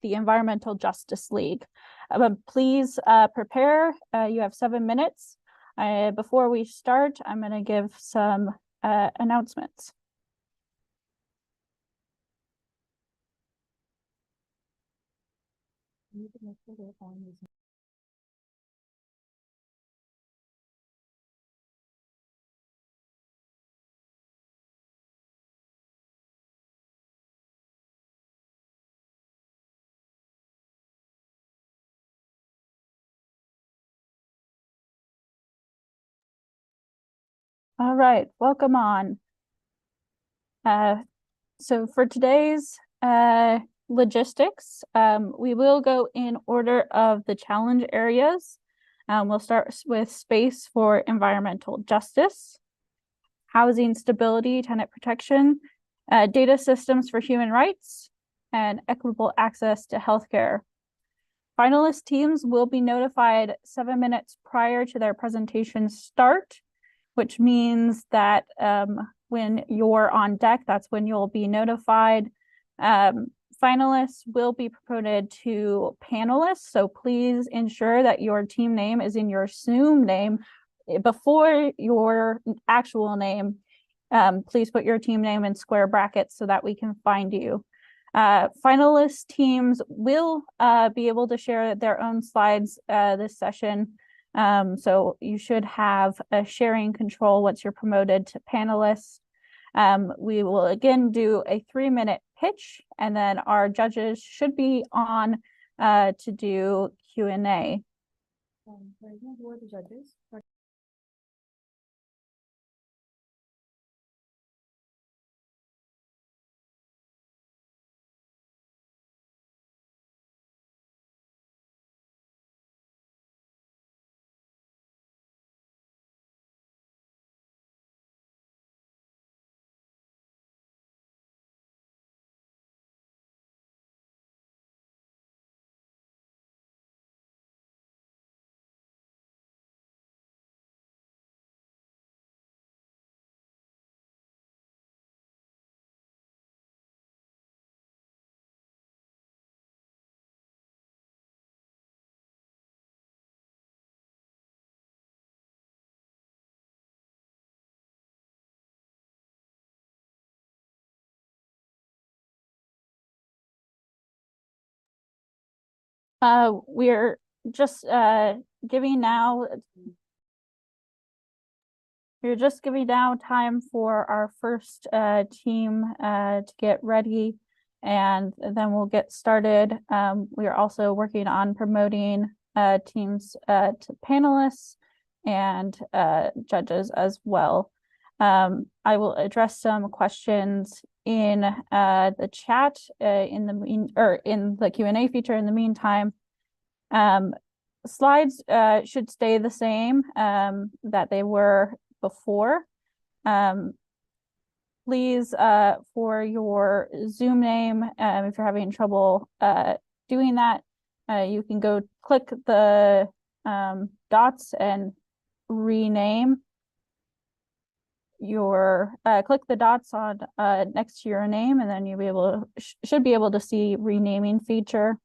the Environmental Justice League. Please prepare. You have 7 minutes. Before we start, I'm going to give some announcements. All right, welcome on. So for today's logistics, we will go in order of the challenge areas. We'll start with space for environmental justice, housing stability, tenant protection, data systems for human rights, and equitable access to healthcare. Finalist teams will be notified 7 minutes prior to their presentation start, which means that when you're on deck, that's when you'll be notified. Finalists will be promoted to panelists, so please ensure that your team name is in your Zoom name before your actual name. Please put your team name in square brackets so that we can find you. Finalist teams will be able to share their own slides this session. So you should have a sharing control once you're promoted to panelist. We will again do a 3-minute pitch, and then our judges should be on to do Q&A. Who are the judges? We're just giving now. We're just giving now time for our first team to get ready, and then we'll get started. We are also working on promoting teams to panelists and judges as well. I will address some questions in the chat in the Q&A feature in the meantime. Slides should stay the same that they were before. Please, for your Zoom name, if you're having trouble doing that, you can go click the dots and rename your click the dots on next to your name, and then you'll be able should be able to see renaming feature.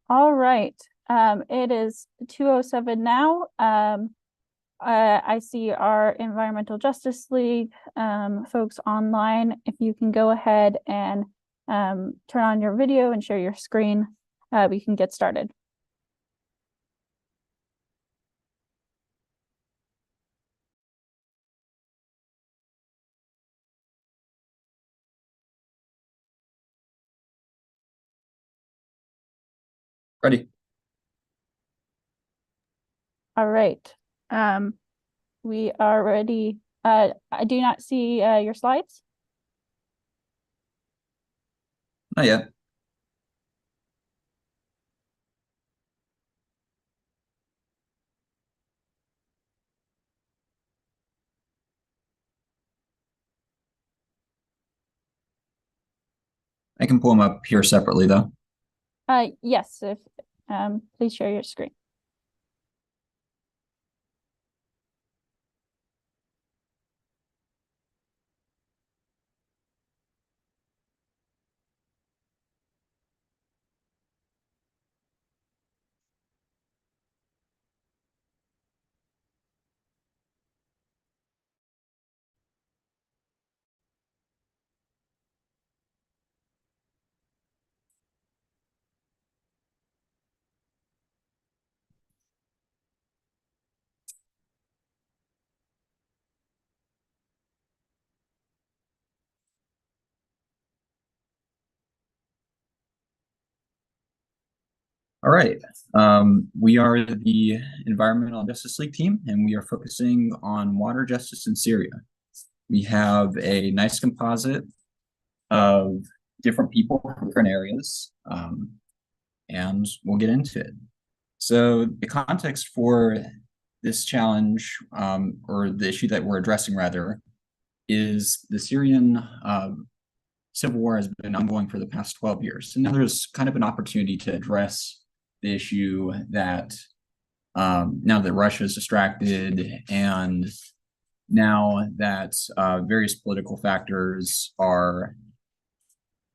All right, it is 2:07 now. I see our Environmental Justice League folks online. If you can go ahead and turn on your video and share your screen, we can get started. Ready. All right. We are ready. I do not see your slides. Not yet. I can pull them up here separately, though. Yes, if please share your screen. All right. We are the Environmental Justice League team, and we are focusing on water justice in Syria. We have a nice composite of different people from different areas, and we'll get into it. So the context for this challenge, or the issue that we're addressing rather, is the Syrian civil war has been ongoing for the past 12 years. And now there's kind of an opportunity to address the issue that now that Russia is distracted and now that various political factors are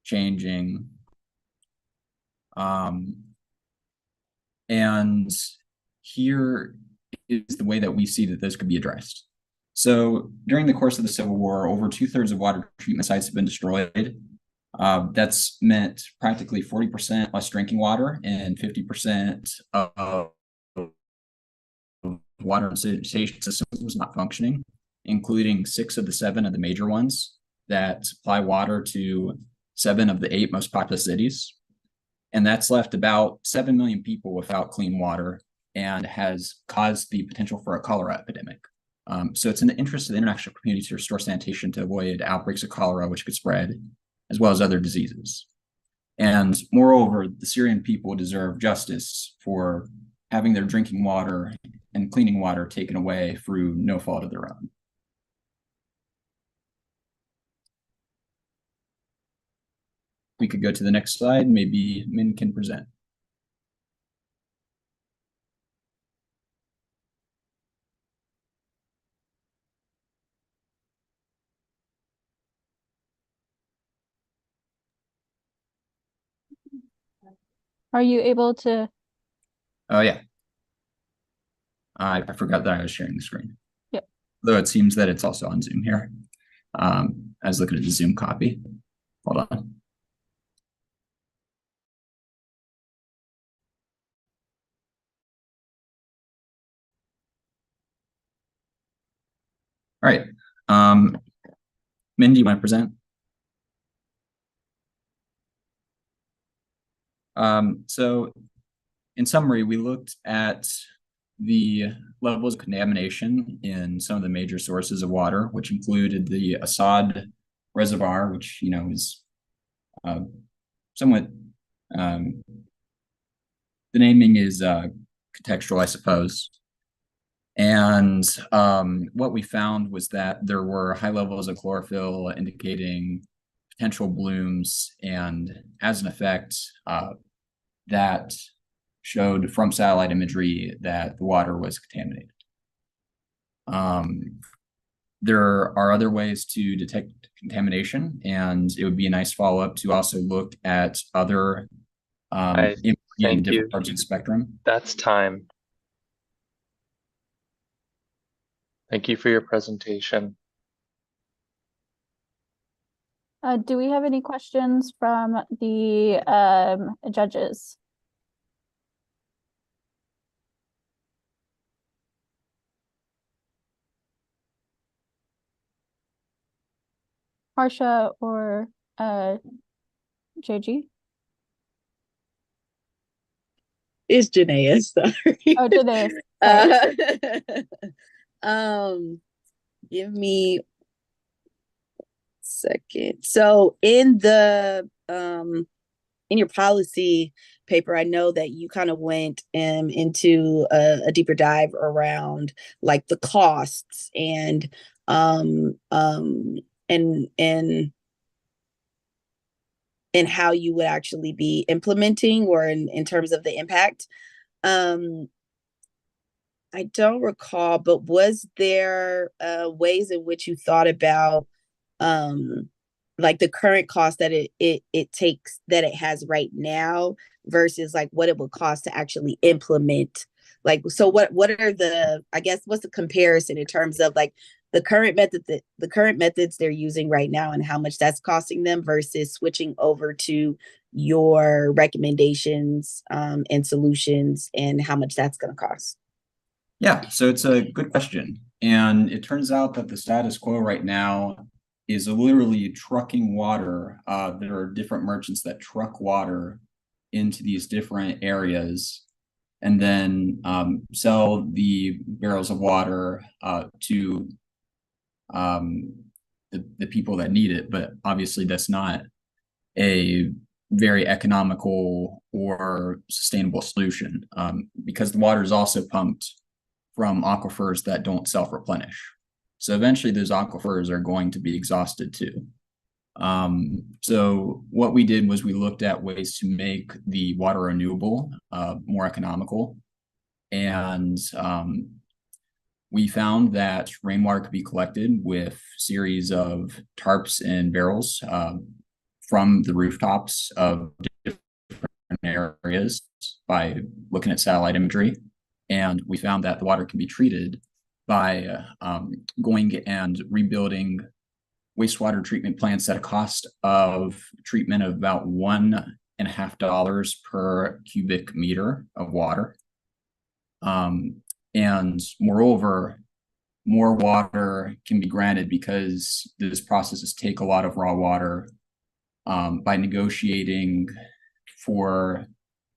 changing. And here is the way that we see that this could be addressed. So during the course of the Civil War, over 2/3 of water treatment sites have been destroyed. That's meant practically 40% less drinking water and 50% of water and sanitation systems was not functioning, including 6 of the 7 of the major ones that supply water to 7 of the 8 most populous cities. And that's left about 7 million people without clean water and has caused the potential for a cholera epidemic. So it's in the interest of the international community to restore sanitation to avoid outbreaks of cholera, which could spread, as well as other diseases. And moreover, the Syrian people deserve justice for having their drinking water and cleaning water taken away through no fault of their own. We could go to the next slide. Maybe Min can present. Are you able to? Oh, yeah. I forgot that I was sharing the screen. Yep. Though it seems that it's also on Zoom here. I was looking at the Zoom copy. Hold on. All right. Min, do you want to present? So in summary, we looked at the levels of contamination in some of the major sources of water, which included the Assad Reservoir, which, is somewhat, the naming is contextual, I suppose. And what we found was that there were high levels of chlorophyll indicating potential blooms, and as an effect, that showed from satellite imagery that the water was contaminated. There are other ways to detect contamination, and it would be a nice follow-up to also look at other in different parts of the spectrum. That's time. Thank you for your presentation. Do we have any questions from the judges? Harsha or JG? It's Janaea, sorry. Oh, Janae. Give me a second. So in the in your policy paper, I know that you kind of went into a deeper dive around like the costs and and and how you would actually be implementing or in terms of the impact. Um, I don't recall, but was there ways in which you thought about um, like the current cost that it takes that it has right now versus like what it would cost to actually implement? Like, so what are the, I guess, what's the comparison in terms of like the current the current methods they're using right now and how much that's costing them versus switching over to your recommendations and solutions and how much that's going to cost? Yeah, so it's a good question. And it turns out that the status quo right now is literally trucking water. There are different merchants that truck water into these different areas and then sell the barrels of water to the people that need it. But obviously, that's not a very economical or sustainable solution because the water is also pumped from aquifers that don't self-replenish. So eventually those aquifers are going to be exhausted too. So what we did was we looked at ways to make the water renewable, more economical. And we found that rainwater could be collected with series of tarps and barrels from the rooftops of different areas by looking at satellite imagery. And we found that the water can be treated by going and rebuilding wastewater treatment plants at a cost of treatment of about $1.50 per cubic meter of water. And moreover, more water can be granted because these processes take a lot of raw water by negotiating for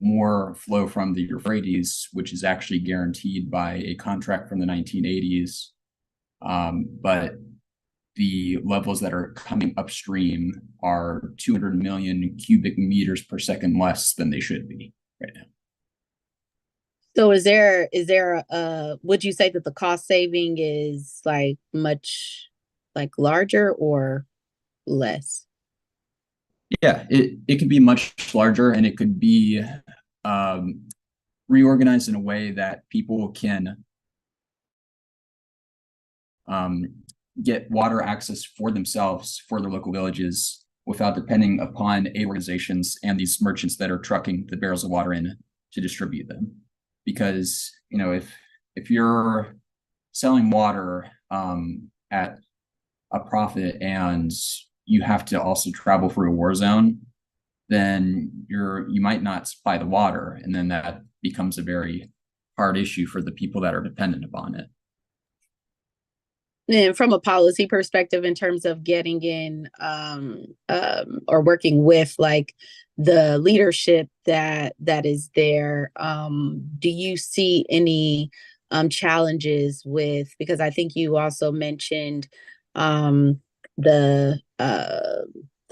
more flow from the Euphrates, which is actually guaranteed by a contract from the 1980s. But the levels that are coming upstream are 200 million cubic meters per second less than they should be right now. So would you say that the cost saving is like much like larger or less? Yeah, it could be much larger and it could be reorganized in a way that people can get water access for themselves, for their local villages, without depending upon aid organizations and these merchants that are trucking the barrels of water in to distribute them. Because, you know, if you're selling water at a profit and you have to also travel through a war zone, then you might not supply the water, and then that becomes a very hard issue for the people that are dependent upon it. And from a policy perspective, in terms of getting in or working with like the leadership that is there, do you see any challenges with, because I think you also mentioned the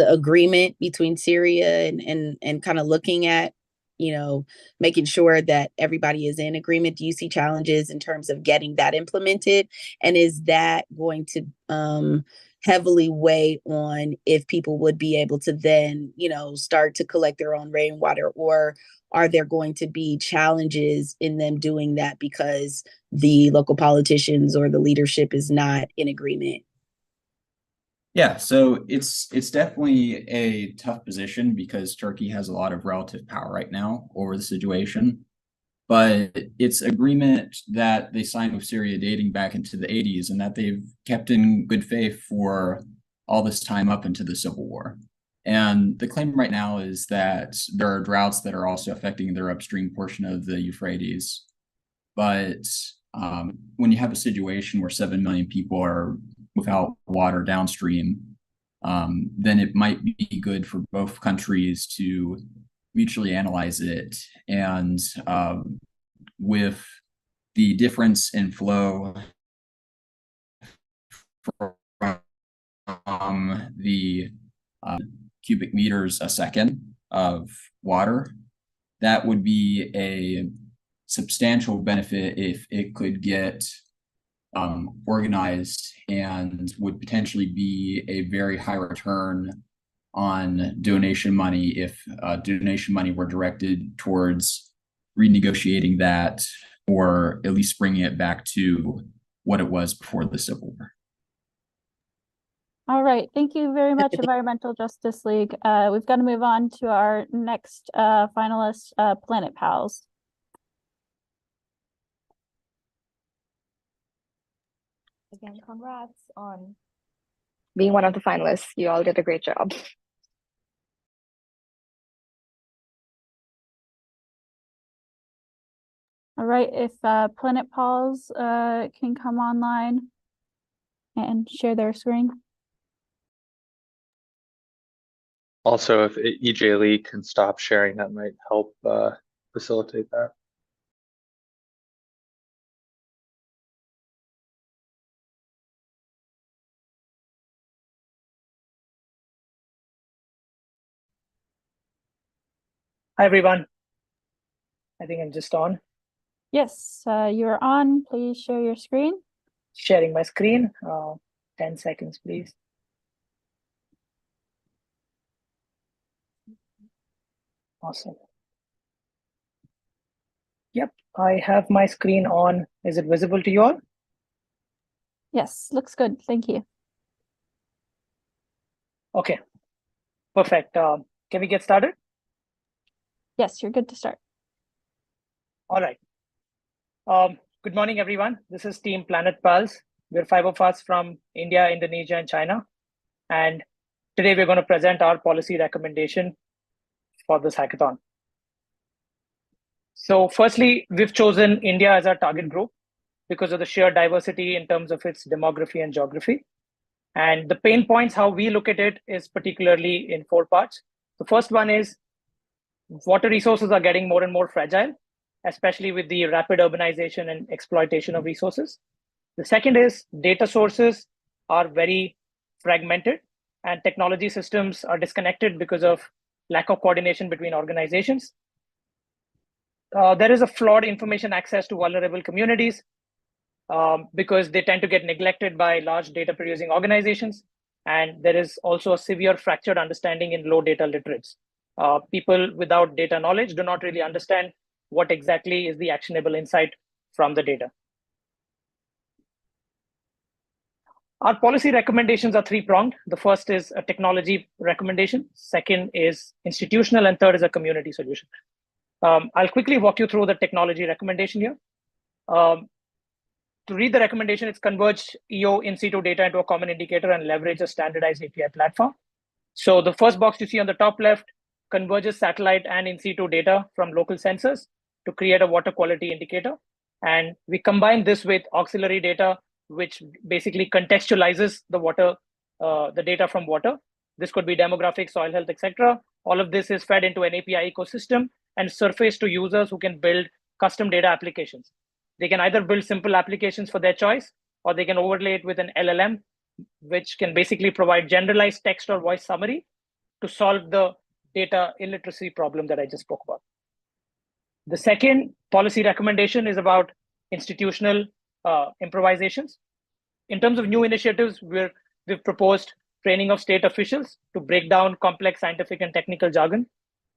agreement between Syria and kind of looking at, you know, making sure that everybody is in agreement. Do you see challenges in terms of getting that implemented? And is that going to heavily weigh on if people would be able to then, you know, start to collect their own rainwater, or are there going to be challenges in them doing that because the local politicians or the leadership is not in agreement? Yeah, so it's definitely a tough position because Turkey has a lot of relative power right now over the situation. But it's agreement that they signed with Syria dating back into the 80s and that they've kept in good faith for all this time up into the civil war. And the claim right now is that there are droughts that are also affecting their upstream portion of the Euphrates. But when you have a situation where 7 million people are without water downstream, then it might be good for both countries to mutually analyze it. And with the difference in flow from the cubic meters a second of water, that would be a substantial benefit if it could get organized, and would potentially be a very high return on donation money if donation money were directed towards renegotiating that, or at least bringing it back to what it was before the Civil War. All right, thank you very much, Environmental Justice League. We've got to move on to our next finalist, Planet Pals. Again, congrats on being one of the finalists. You all did a great job. All right, if Planet Pals can come online and share their screen. Also, if EJ Lee can stop sharing, that might help facilitate that. Hi, everyone. I think I'm just on. Yes, you're on. Please share your screen. Sharing my screen. 10 seconds, please. Awesome. Yep, I have my screen on. Is it visible to you all? Yes, looks good. Thank you. Okay, perfect. Can we get started? Yes, you're good to start. All right. Good morning, everyone. This is Team Planet Pals. We're 5 of us from India, Indonesia, and China. And today we're going to present our policy recommendation for this hackathon. So firstly, we've chosen India as our target group because of the sheer diversity in terms of its demography and geography. And the pain points, how we look at it, is particularly in 4 parts. The first one is water resources are getting more and more fragile, especially with the rapid urbanization and exploitation of resources. The second is data sources are very fragmented and technology systems are disconnected because of lack of coordination between organizations. There is a flawed information access to vulnerable communities because they tend to get neglected by large data producing organizations. And there is also a severe fractured understanding in low data literates. People without data knowledge do not really understand what exactly is the actionable insight from the data. Our policy recommendations are 3-pronged. The first is a technology recommendation. Second is institutional, and third is a community solution. I'll quickly walk you through the technology recommendation here. To read the recommendation, it's converge EO in situ data into a common indicator and leverage a standardized API platform. So the first box you see on the top left converges satellite and in situ data from local sensors to create a water quality indicator. And we combine this with auxiliary data, which basically contextualizes the water, the data from water. This could be demographics, soil health, etc. All of this is fed into an API ecosystem and surfaced to users who can build custom data applications. They can either build simple applications for their choice, or they can overlay it with an LLM, which can basically provide generalized text or voice summary to solve the data illiteracy problem that I just spoke about. The second policy recommendation is about institutional improvisations. In terms of new initiatives, we've proposed training of state officials to break down complex scientific and technical jargon,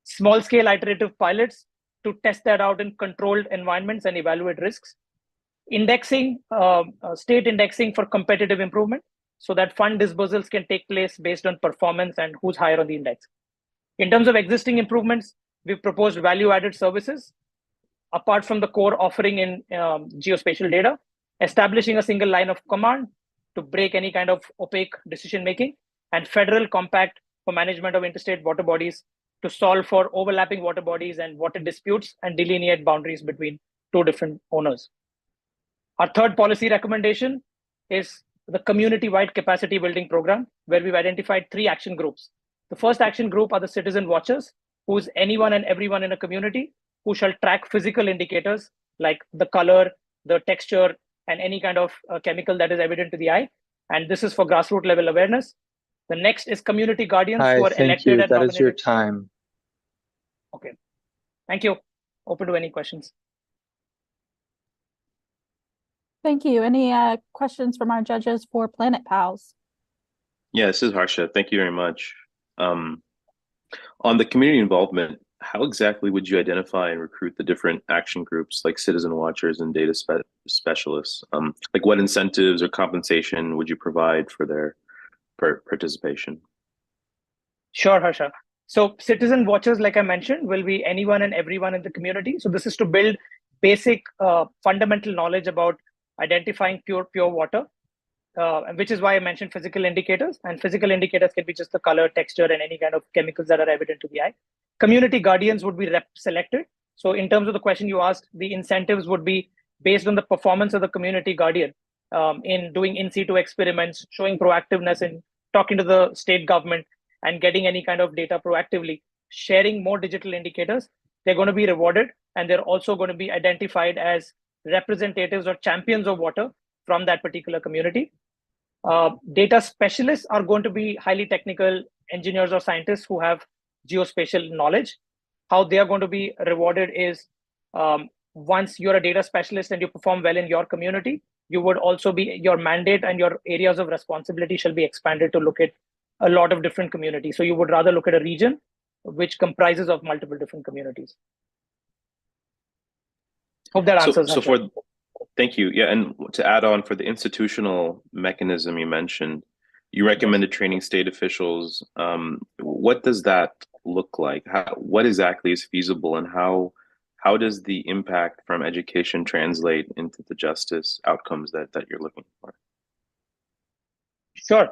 small-scale iterative pilots to test that out in controlled environments and evaluate risks, indexing, state indexing for competitive improvement, so that fund disbursals can take place based on performance and who's higher on the index. In terms of existing improvements, we've proposed value-added services apart from the core offering in geospatial data, establishing a single line of command to break any kind of opaque decision-making, and federal compact for management of interstate water bodies to solve for overlapping water bodies and water disputes and delineate boundaries between 2 different owners. Our third policy recommendation is the community-wide capacity building program, where we've identified 3 action groups. The first action group are the citizen watchers, who's anyone and everyone in a community who shall track physical indicators like the color, the texture, and any kind of chemical that is evident to the eye. And this is for grassroots level awareness. The next is community guardians who Hi, are thank elected you. and That is your nominated. time. Okay, thank you. Open to any questions. Thank you. Any questions from our judges for Planet Pals? Yeah, this is Harsha. Thank you very much. On the community involvement, how exactly would you identify and recruit the different action groups like citizen watchers and data specialists? Like what incentives or compensation would you provide for their participation? Sure, Harsha. So citizen watchers, like I mentioned, will be anyone and everyone in the community. So this is to build basic fundamental knowledge about identifying pure water, which is why I mentioned physical indicators. And physical indicators can be just the color, texture, and any kind of chemicals that are evident to the eye. Community guardians would be selected. So in terms of the question you asked, the incentives would be based on the performance of the community guardian in doing in situ experiments, showing proactiveness in talking to the state government and getting any kind of data proactively, sharing more digital indicators. They're going to be rewarded, and they're also going to be identified as representatives or champions of water from that particular community. Data specialists are going to be highly technical engineers or scientists who have geospatial knowledge. How they are going to be rewarded is once you're a data specialist and you perform well in your community, you would also be, your mandate and your areas of responsibility shall be expanded to look at a lot of different communities. So you would rather look at a region which comprises of multiple different communities. Hope that answers. Thank you. Yeah, and to add on for the institutional mechanism you mentioned, you recommended training state officials. What does that look like? What exactly is feasible, and how does the impact from education translate into the justice outcomes that you're looking for? Sure.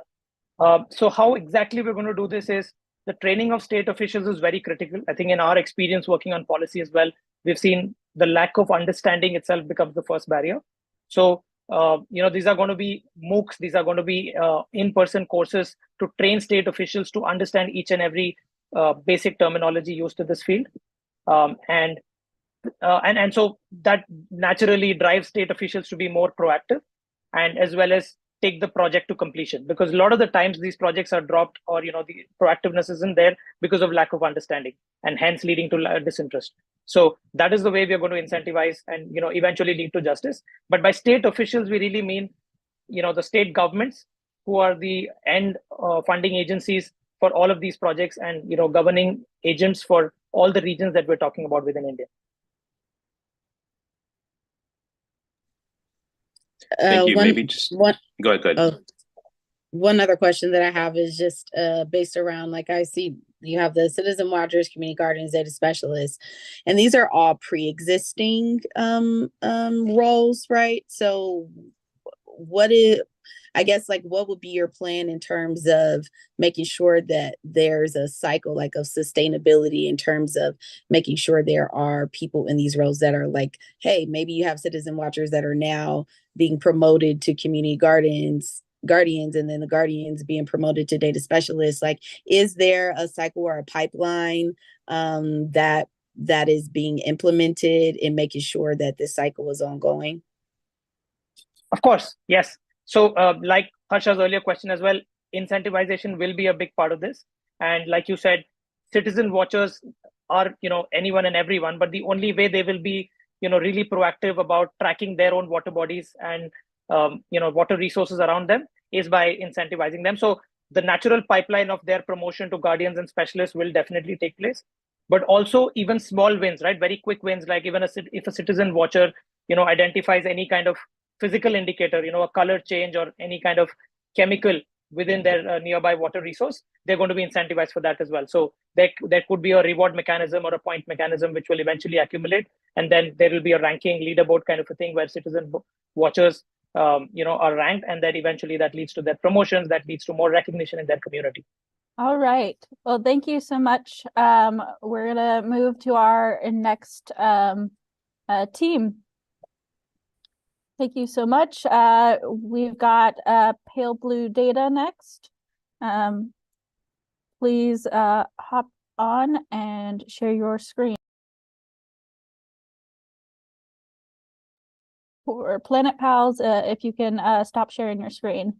So how exactly we're going to do this is the training of state officials is very critical. I think in our experience working on policy as well, we've seen the lack of understanding itself becomes the first barrier. So, these are going to be MOOCs, these are going to be in-person courses to train state officials to understand each and every basic terminology used in this field. And so that naturally drives state officials to be more proactive and as well as take the project to completion, because a lot of the times these projects are dropped or the proactiveness isn't there because of lack of understanding and hence leading to disinterest. So that is the way we are going to incentivize and eventually lead to justice. But by state officials we really mean the state governments who are the end funding agencies for all of these projects and governing agents for all the regions that we're talking about within India. Thank you. Maybe just go ahead. One other question that I have is just based around, like, I see you have the citizen watchers, community guardians, data specialists, and these are all pre-existing roles, right? So what would be your plan in terms of making sure that there's a cycle like of sustainability in terms of making sure there are people in these roles that are like, hey, maybe you have citizen watchers that are now being promoted to community guardians, and then the guardians being promoted to data specialists. Like, is there a cycle or a pipeline that is being implemented in making sure that this cycle is ongoing? Of course, yes. So like Harsha's earlier question as well, incentivization will be a big part of this. And like you said, citizen watchers are anyone and everyone, but the only way they will be really proactive about tracking their own water bodies and water resources around them is by incentivizing them. So the natural pipeline of their promotion to guardians and specialists will definitely take place. But also even small wins, right? Very quick wins, like even if a citizen watcher identifies any kind of physical indicator, a color change or any kind of chemical within their nearby water resource, they're going to be incentivized for that as well. So there could be a reward mechanism or a point mechanism which will eventually accumulate, and then there will be a ranking leaderboard kind of a thing where citizen watchers are ranked, and then eventually that leads to their promotions, that leads to more recognition in their community. All right. Well, thank you so much. We're gonna move to our next team. Thank you so much. We've got Pale Blue Data next. Please hop on and share your screen. For Planet Pals, if you can stop sharing your screen.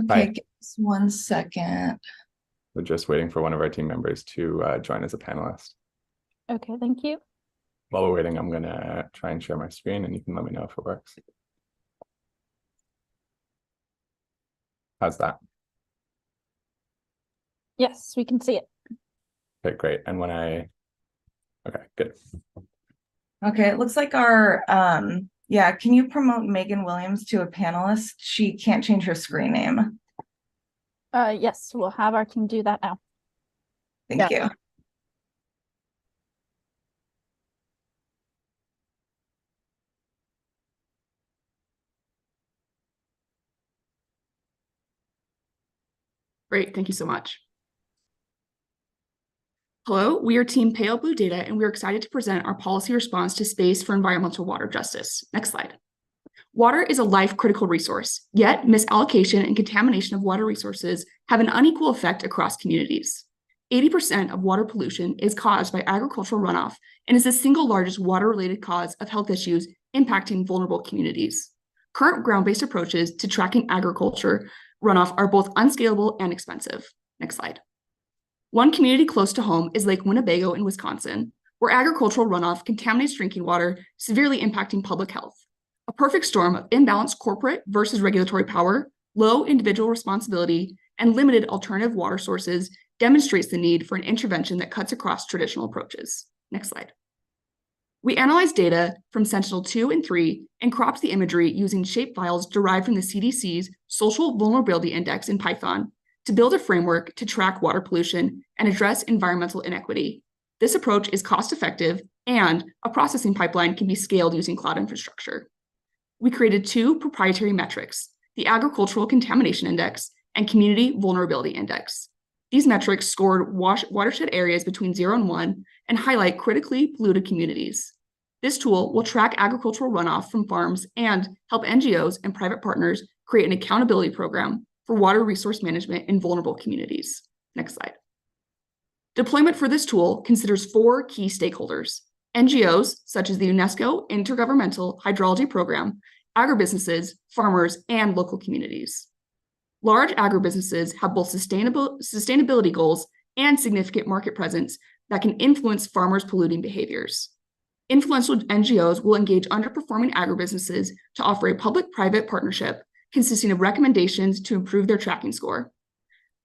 Okay, Hi. give us 1 second. We're just waiting for one of our team members to join as a panelist. Okay, thank you. While we're waiting, I'm gonna try and share my screen and you can let me know if it works. How's that? Yes, we can see it. Okay, great. And okay, good. Okay, it looks like our, yeah, can you promote Megan Williams to a panelist? She can't change her screen name. Yes, we'll have our team do that now. Thank you. Great, thank you so much. Hello, we are Team Pale Blue Data, and we're excited to present our policy response to space for environmental water justice. Next slide. Water is a life-critical resource, yet misallocation and contamination of water resources have an unequal effect across communities. 80% of water pollution is caused by agricultural runoff and is the single largest water-related cause of health issues impacting vulnerable communities. Current ground-based approaches to tracking agriculture runoff are both unscalable and expensive. Next slide. One community close to home is Lake Winnebago in Wisconsin, where agricultural runoff contaminates drinking water, severely impacting public health. A perfect storm of imbalanced corporate versus regulatory power, low individual responsibility, and limited alternative water sources demonstrates the need for an intervention that cuts across traditional approaches. Next slide. We analyzed data from Sentinel-2 and 3 and cropped the imagery using shapefiles derived from the CDC's Social Vulnerability Index in Python to build a framework to track water pollution and address environmental inequity. This approach is cost-effective, and a processing pipeline can be scaled using cloud infrastructure. We created 2 proprietary metrics, the Agricultural Contamination Index and Community Vulnerability Index. These metrics scored watershed areas between 0 and 1 and highlight critically polluted communities. This tool will track agricultural runoff from farms and help NGOs and private partners create an accountability program for water resource management in vulnerable communities. Next slide. Deployment for this tool considers 4 key stakeholders: NGOs, such as the UNESCO Intergovernmental Hydrology Program, agribusinesses, farmers, and local communities. Large agribusinesses have both sustainability goals and significant market presence that can influence farmers' polluting behaviors. Influential NGOs will engage underperforming agribusinesses to offer a public-private partnership consisting of recommendations to improve their tracking score.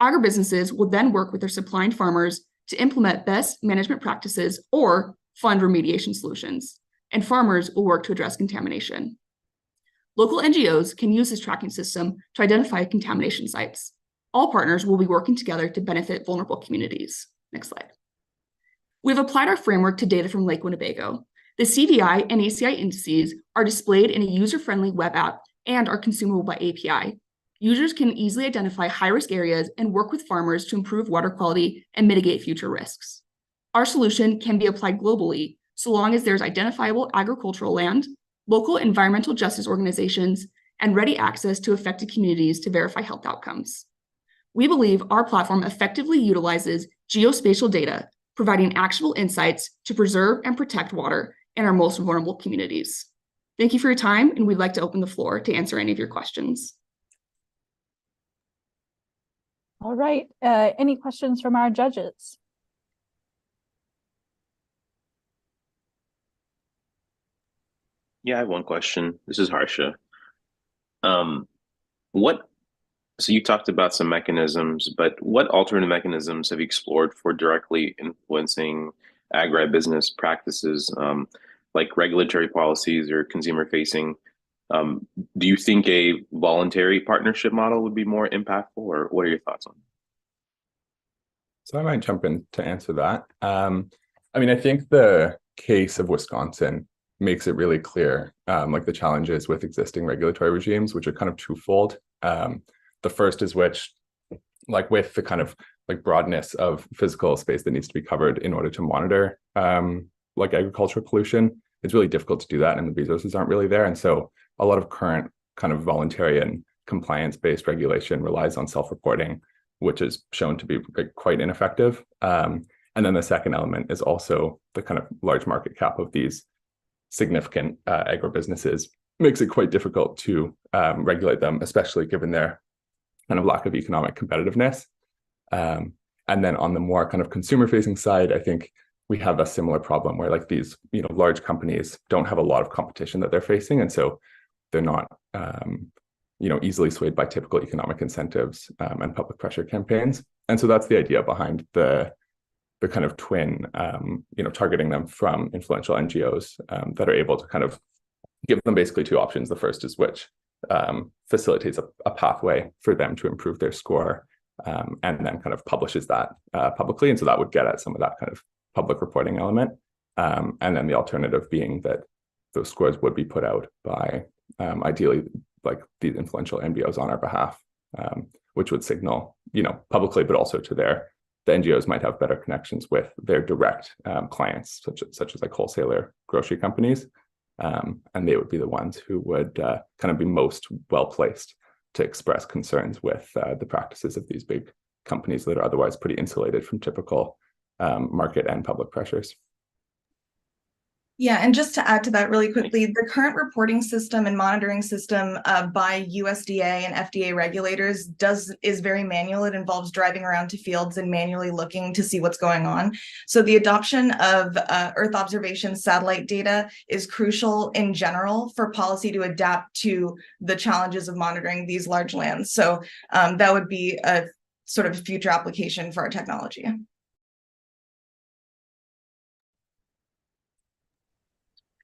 Agribusinesses will then work with their supplying farmers to implement best management practices or fund remediation solutions, and farmers will work to address contamination. Local NGOs can use this tracking system to identify contamination sites. All partners will be working together to benefit vulnerable communities. Next slide. We've applied our framework to data from Lake Winnebago. The CVI and ACI indices are displayed in a user-friendly web app and are consumable by API. Users can easily identify high-risk areas and work with farmers to improve water quality and mitigate future risks. Our solution can be applied globally so long as there's identifiable agricultural land, local environmental justice organizations, and ready access to affected communities to verify health outcomes. We believe our platform effectively utilizes geospatial data, providing actionable insights to preserve and protect water in our most vulnerable communities. Thank you for your time, and we'd like to open the floor to answer any of your questions. All right, any questions from our judges? Yeah, I have one question. This is Harsha. So you talked about some mechanisms, but what alternative mechanisms have you explored for directly influencing agribusiness practices, like regulatory policies or consumer-facing? Do you think a voluntary partnership model would be more impactful, or what are your thoughts on it? So I might jump in to answer that. I mean, I think the case of Wisconsin makes it really clear, like the challenges with existing regulatory regimes, which are kind of twofold. The first is which, like with the kind of like broadness of physical space that needs to be covered in order to monitor like agricultural pollution, it's really difficult to do that, and the resources aren't really there. And so a lot of current kind of voluntary and compliance-based regulation relies on self-reporting, which is shown to be quite ineffective. And then the second element is also the kind of large market cap of these significant agribusinesses makes it quite difficult to regulate them, especially given their kind of lack of economic competitiveness. And then on the more kind of consumer-facing side, I think we have a similar problem where like these, large companies don't have a lot of competition that they're facing, and so they're not, easily swayed by typical economic incentives and public pressure campaigns. And so that's the idea behind the kind of twin, targeting them from influential NGOs that are able to kind of give them basically two options. The first is which facilitates a pathway for them to improve their score, and then kind of publishes that publicly. And so that would get at some of that kind of public reporting element. And then the alternative being that those scores would be put out by ideally like these influential NGOs on our behalf, which would signal, publicly, but also to the NGOs might have better connections with their direct clients, such as like wholesaler grocery companies. And they would be the ones who would kind of be most well-placed to express concerns with the practices of these big companies that are otherwise pretty insulated from typical market and public pressures. Yeah, and just to add to that really quickly, the current reporting system and monitoring system by USDA and FDA regulators is very manual. It involves driving around to fields and manually looking to see what's going on. So the adoption of Earth observation satellite data is crucial in general for policy to adapt to the challenges of monitoring these large lands. So that would be a sort of future application for our technology.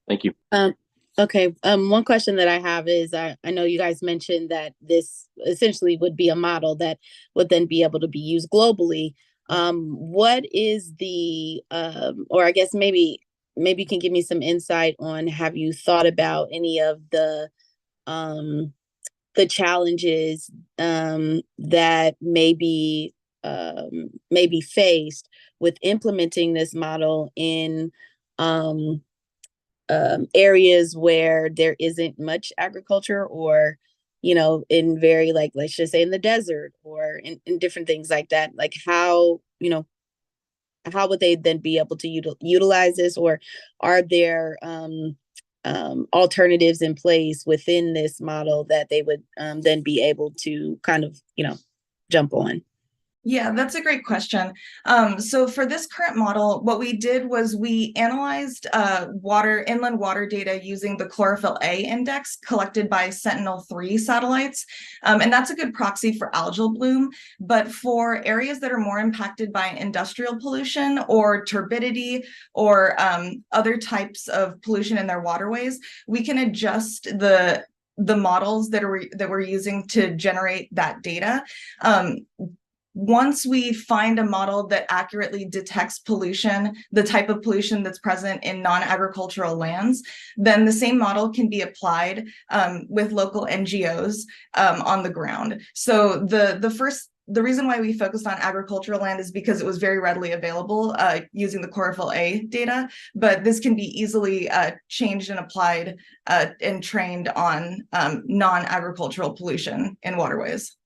Thank you. Okay. One question that I have is, I know you guys mentioned that this essentially would be a model that would then be able to be used globally. What is the, or I guess maybe you can give me some insight on, have you thought about any of the challenges that may be faced with implementing this model in areas where there isn't much agriculture, or in very, like, let's just say in the desert, or in different things like that? Like how would they then be able to utilize this, or are there alternatives in place within this model that they would then be able to kind of jump on? Yeah, that's a great question. So for this current model, what we did was we analyzed inland water data using the chlorophyll A index collected by Sentinel-3 satellites. And that's a good proxy for algal bloom. But for areas that are more impacted by industrial pollution or turbidity or other types of pollution in their waterways, we can adjust the models that we're using to generate that data. Once we find a model that accurately detects pollution, the type of pollution that's present in non-agricultural lands, then the same model can be applied with local NGOs on the ground. So the reason why we focused on agricultural land is because it was very readily available using the chlorophyll A data, but this can be easily changed and applied and trained on non-agricultural pollution in waterways.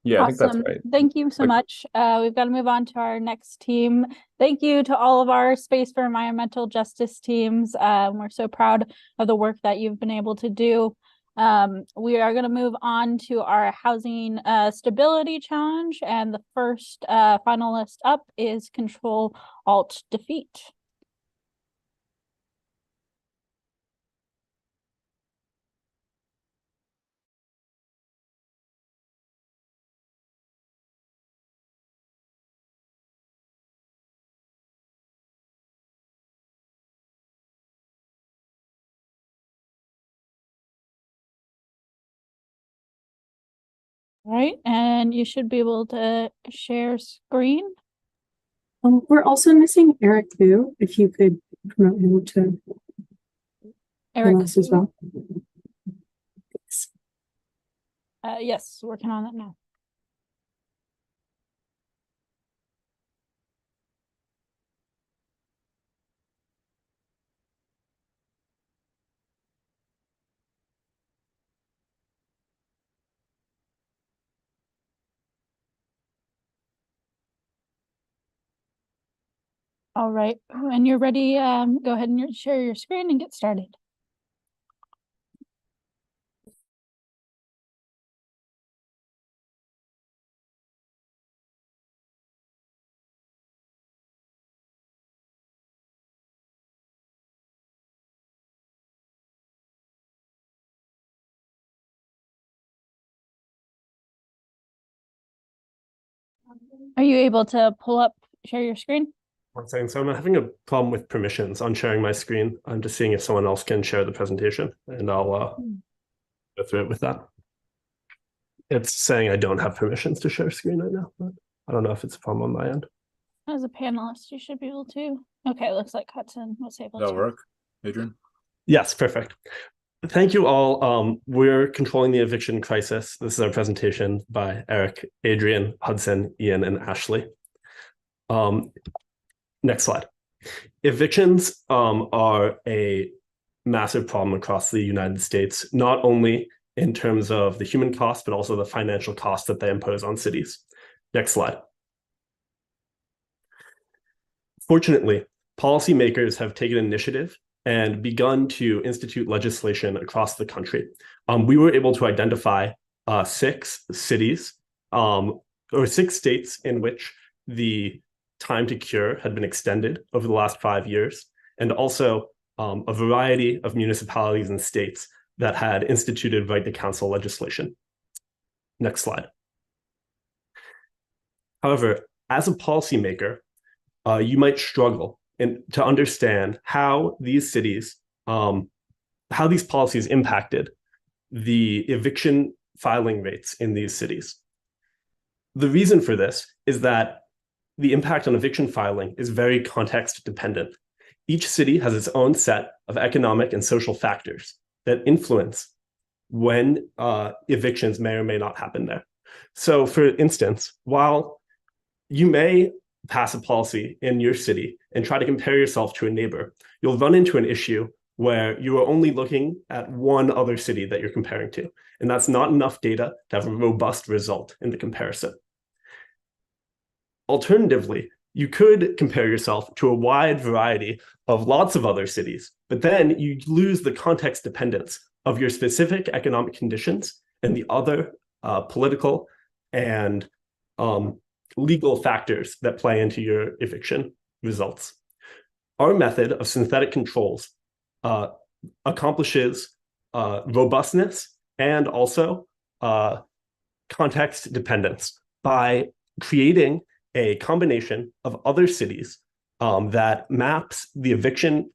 Yeah, I think that's Awesome. right. Thank you so much. We've got to move on to our next team. Thank you to all of our Space for Environmental Justice teams. We're so proud of the work that you've been able to do. We are going to move on to our Housing Stability Challenge, and the first finalist up is Control Alt Defeat. All right, and you should be able to share screen. We're also missing Eric too, if you could promote him to Eric us as well. Yes, working on that now. All right, when you're ready, go ahead and share your screen and get started. Are you able to share your screen? One second. So I'm having a problem with permissions on sharing my screen. I'm just seeing if someone else can share the presentation, and I'll go through it with that. It's saying I don't have permissions to share screen right now, but I don't know if it's a problem on my end. As a panelist, you should be able to. Okay, looks like Hudson was able to. That'll work, Adrian? Yes, perfect. Thank you all. We're controlling the eviction crisis. This is our presentation by Eric, Adrian, Hudson, Ian, and Ashley. Next slide. Evictions are a massive problem across the United States, not only in terms of the human cost, but also the financial cost that they impose on cities. Next slide. Fortunately, policymakers have taken initiative and begun to institute legislation across the country. We were able to identify 6 cities or 6 states in which the time to cure had been extended over the last 5 years, and also a variety of municipalities and states that had instituted right to counsel legislation. Next slide. However, as a policymaker, you might struggle to understand how these cities, how these policies impacted the eviction filing rates in these cities. The reason for this is that the impact on eviction filing is very context dependent. Each city has its own set of economic and social factors that influence when evictions may or may not happen there. So for instance, while you may pass a policy in your city and try to compare yourself to a neighbor, you'll run into an issue where you are only looking at one other city that you're comparing to, and that's not enough data to have a robust result in the comparison. Alternatively, you could compare yourself to a wide variety of lots of other cities, but then you lose the context dependence of your specific economic conditions and the other political and legal factors that play into your eviction results. Our method of synthetic controls accomplishes robustness and also context dependence by creating a combination of other cities that maps the eviction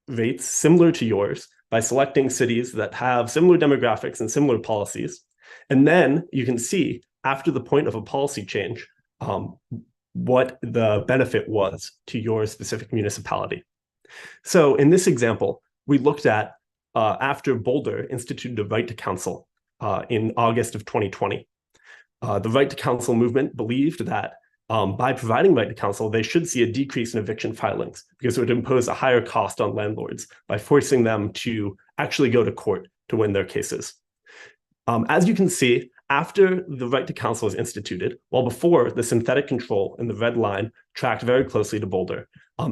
rates similar to yours by selecting cities that have similar demographics and similar policies. And then you can see after the point of a policy change, what the benefit was to your specific municipality. So in this example, we looked at after Boulder instituted a right to counsel in August of 2020. The right to counsel movement believed that by providing right to counsel, they should see a decrease in eviction filings because it would impose a higher cost on landlords by forcing them to actually go to court to win their cases. As you can see, after the right to counsel was instituted, while before the synthetic control in the red line tracked very closely to Boulder,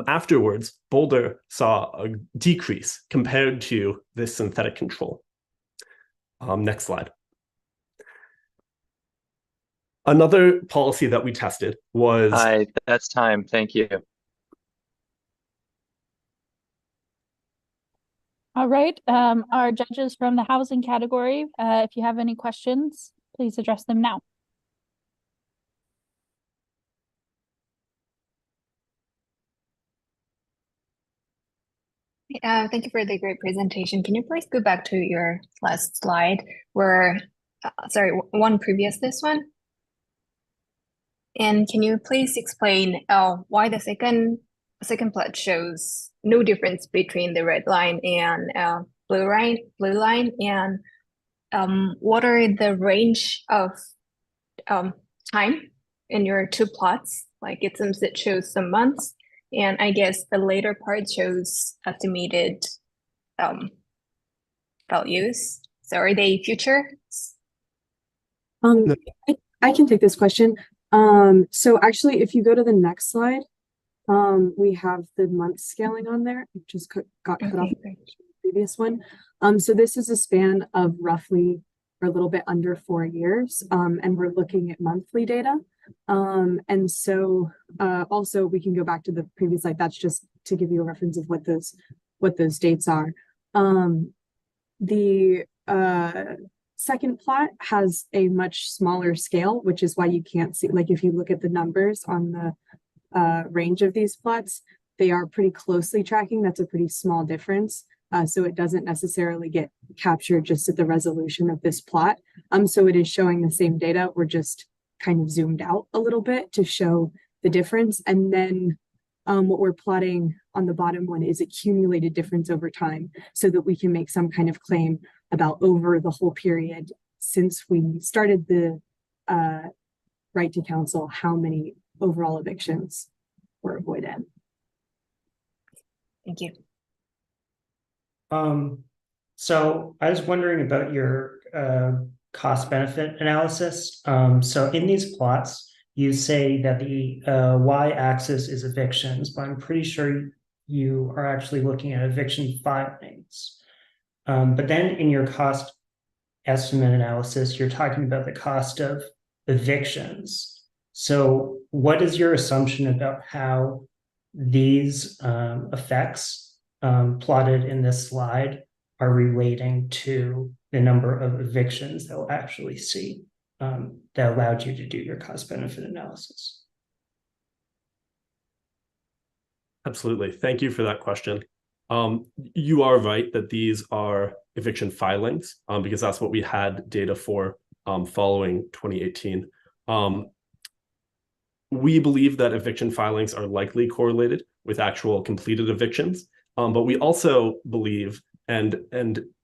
afterwards, Boulder saw a decrease compared to this synthetic control. Next slide. Another policy that we tested was... Hi, that's time. Thank you. All right, our judges from the housing category, if you have any questions, please address them now. Thank you for the great presentation. Can you please go back to your last slide where, sorry, one previous this one? And can you please explain why the second plot shows no difference between the red line and blue line, and what are the range of time in your 2 plots? Like it seems it shows some months, and I guess the later part shows estimated values. So are they future? I can take this question. So actually, if you go to the next slide, We have the month scaling on there. It just got cut off Okay, in the previous one. So this is a span of roughly or a little bit under 4 years, and we're looking at monthly data. And so also we can go back to the previous slide. That's just to give you a reference of what those dates are. The second plot has a much smaller scale, which is why you can't see, like if you look at the numbers on the range of these plots, they are pretty closely tracking. That's a pretty small difference. So it doesn't necessarily get captured just at the resolution of this plot. So it is showing the same data. We're just kind of zoomed out a little bit to show the difference. And then what we're plotting on the bottom one is accumulated difference over time so that we can make some kind of claim about over the whole period since we started the right to counsel, how many overall evictions were avoided. Thank you. So I was wondering about your cost benefit analysis. So in these plots, you say that the y-axis is evictions, but I'm pretty sure you are actually looking at eviction filings. But then in your cost estimate analysis, you're talking about the cost of evictions. So what is your assumption about how these effects plotted in this slide are relating to the number of evictions that we'll actually see that allowed you to do your cost benefit analysis? Absolutely. Thank you for that question. You are right that these are eviction filings because that's what we had data for following 2018. We believe that eviction filings are likely correlated with actual completed evictions, but we also believe, and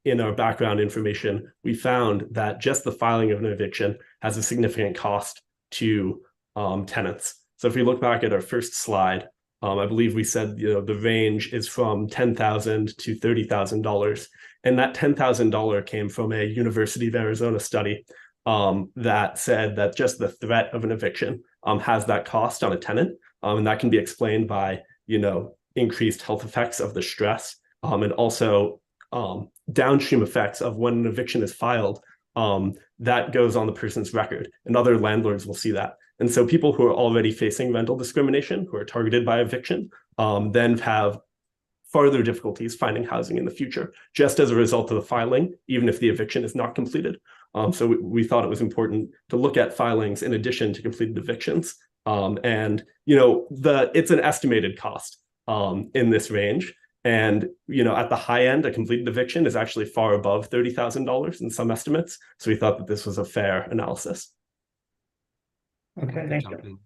in our background information, we found that just the filing of an eviction has a significant cost to tenants. So if we look back at our first slide, I believe we said the range is from $10,000 to $30,000, and that $10,000 came from a University of Arizona study that said that just the threat of an eviction has that cost on a tenant, and that can be explained by increased health effects of the stress and also downstream effects of when an eviction is filed that goes on the person's record, and other landlords will see that. And so people who are already facing rental discrimination, who are targeted by eviction, then have further difficulties finding housing in the future, just as a result of the filing, even if the eviction is not completed. So we thought it was important to look at filings in addition to completed evictions. And it's an estimated cost in this range. And at the high end, a completed eviction is actually far above $30,000 in some estimates. So we thought that this was a fair analysis. Okay, thank you.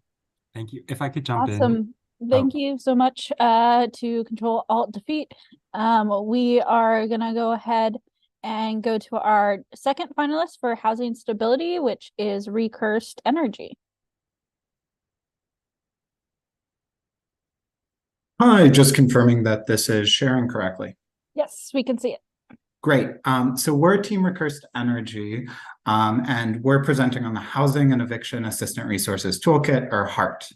Thank you. If I could jump in. Awesome. Thank you so much to Control Alt Defeat. We are gonna go ahead and go to our second finalist for housing stability, which is Recursed Energy. Hi, just confirming that this is sharing correctly. Yes, we can see it. Great. So we're Team Recursed Energy, and we're presenting on the Housing and Eviction Assistant Resources Toolkit, or HART.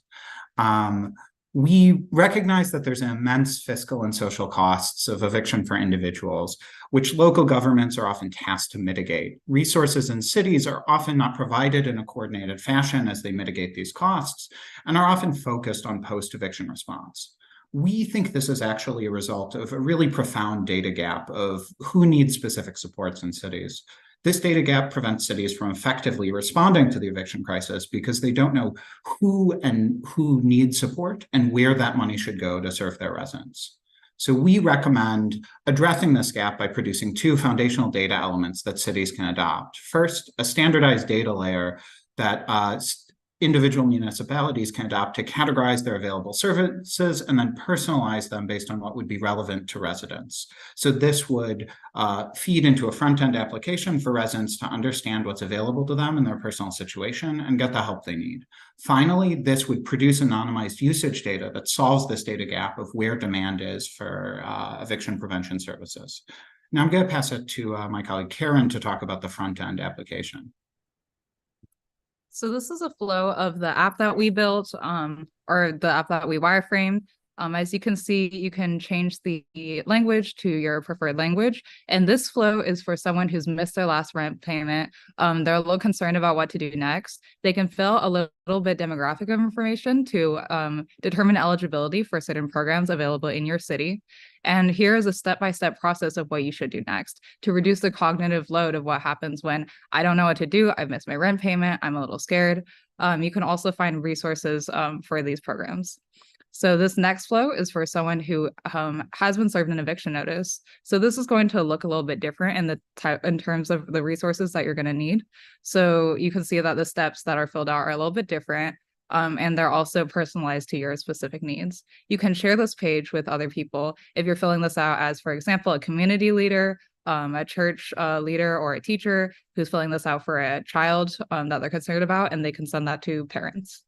We recognize that there's an immense fiscal and social costs of eviction for individuals, which local governments are often tasked to mitigate. Resources in cities are often not provided in a coordinated fashion as they mitigate these costs, and are often focused on post-eviction response. We think this is actually a result of a really profound data gap of who needs specific supports in cities. This data gap prevents cities from effectively responding to the eviction crisis because they don't know who needs support and where that money should go to serve their residents. So we recommend addressing this gap by producing two foundational data elements that cities can adopt. First, a standardized data layer that individual municipalities can adopt to categorize their available services and then personalize them based on what would be relevant to residents. So this would feed into a front-end application for residents to understand what's available to them in their personal situation and get the help they need. Finally, this would produce anonymized usage data that solves this data gap of where demand is for eviction prevention services. Now I'm going to pass it to my colleague Karen to talk about the front-end application. So this is a flow of the app that we built, or the app that we wireframed. As you can see, you can change the language to your preferred language. And this flow is for someone who's missed their last rent payment. They're a little concerned about what to do next. They can fill a little bit demographic information to determine eligibility for certain programs available in your city. And here is a step-by-step process of what you should do next to reduce the cognitive load of what happens when I don't know what to do, I've missed my rent payment, I'm a little scared. You can also find resources for these programs. So this next flow is for someone who has been served an eviction notice. So this is going to look a little bit different in terms of the resources that you're going to need. So you can see that the steps that are filled out are a little bit different. And they're also personalized to your specific needs. You can share this page with other people if you're filling this out as, for example, a community leader, a church leader, or a teacher who's filling this out for a child that they're concerned about, and they can send that to parents.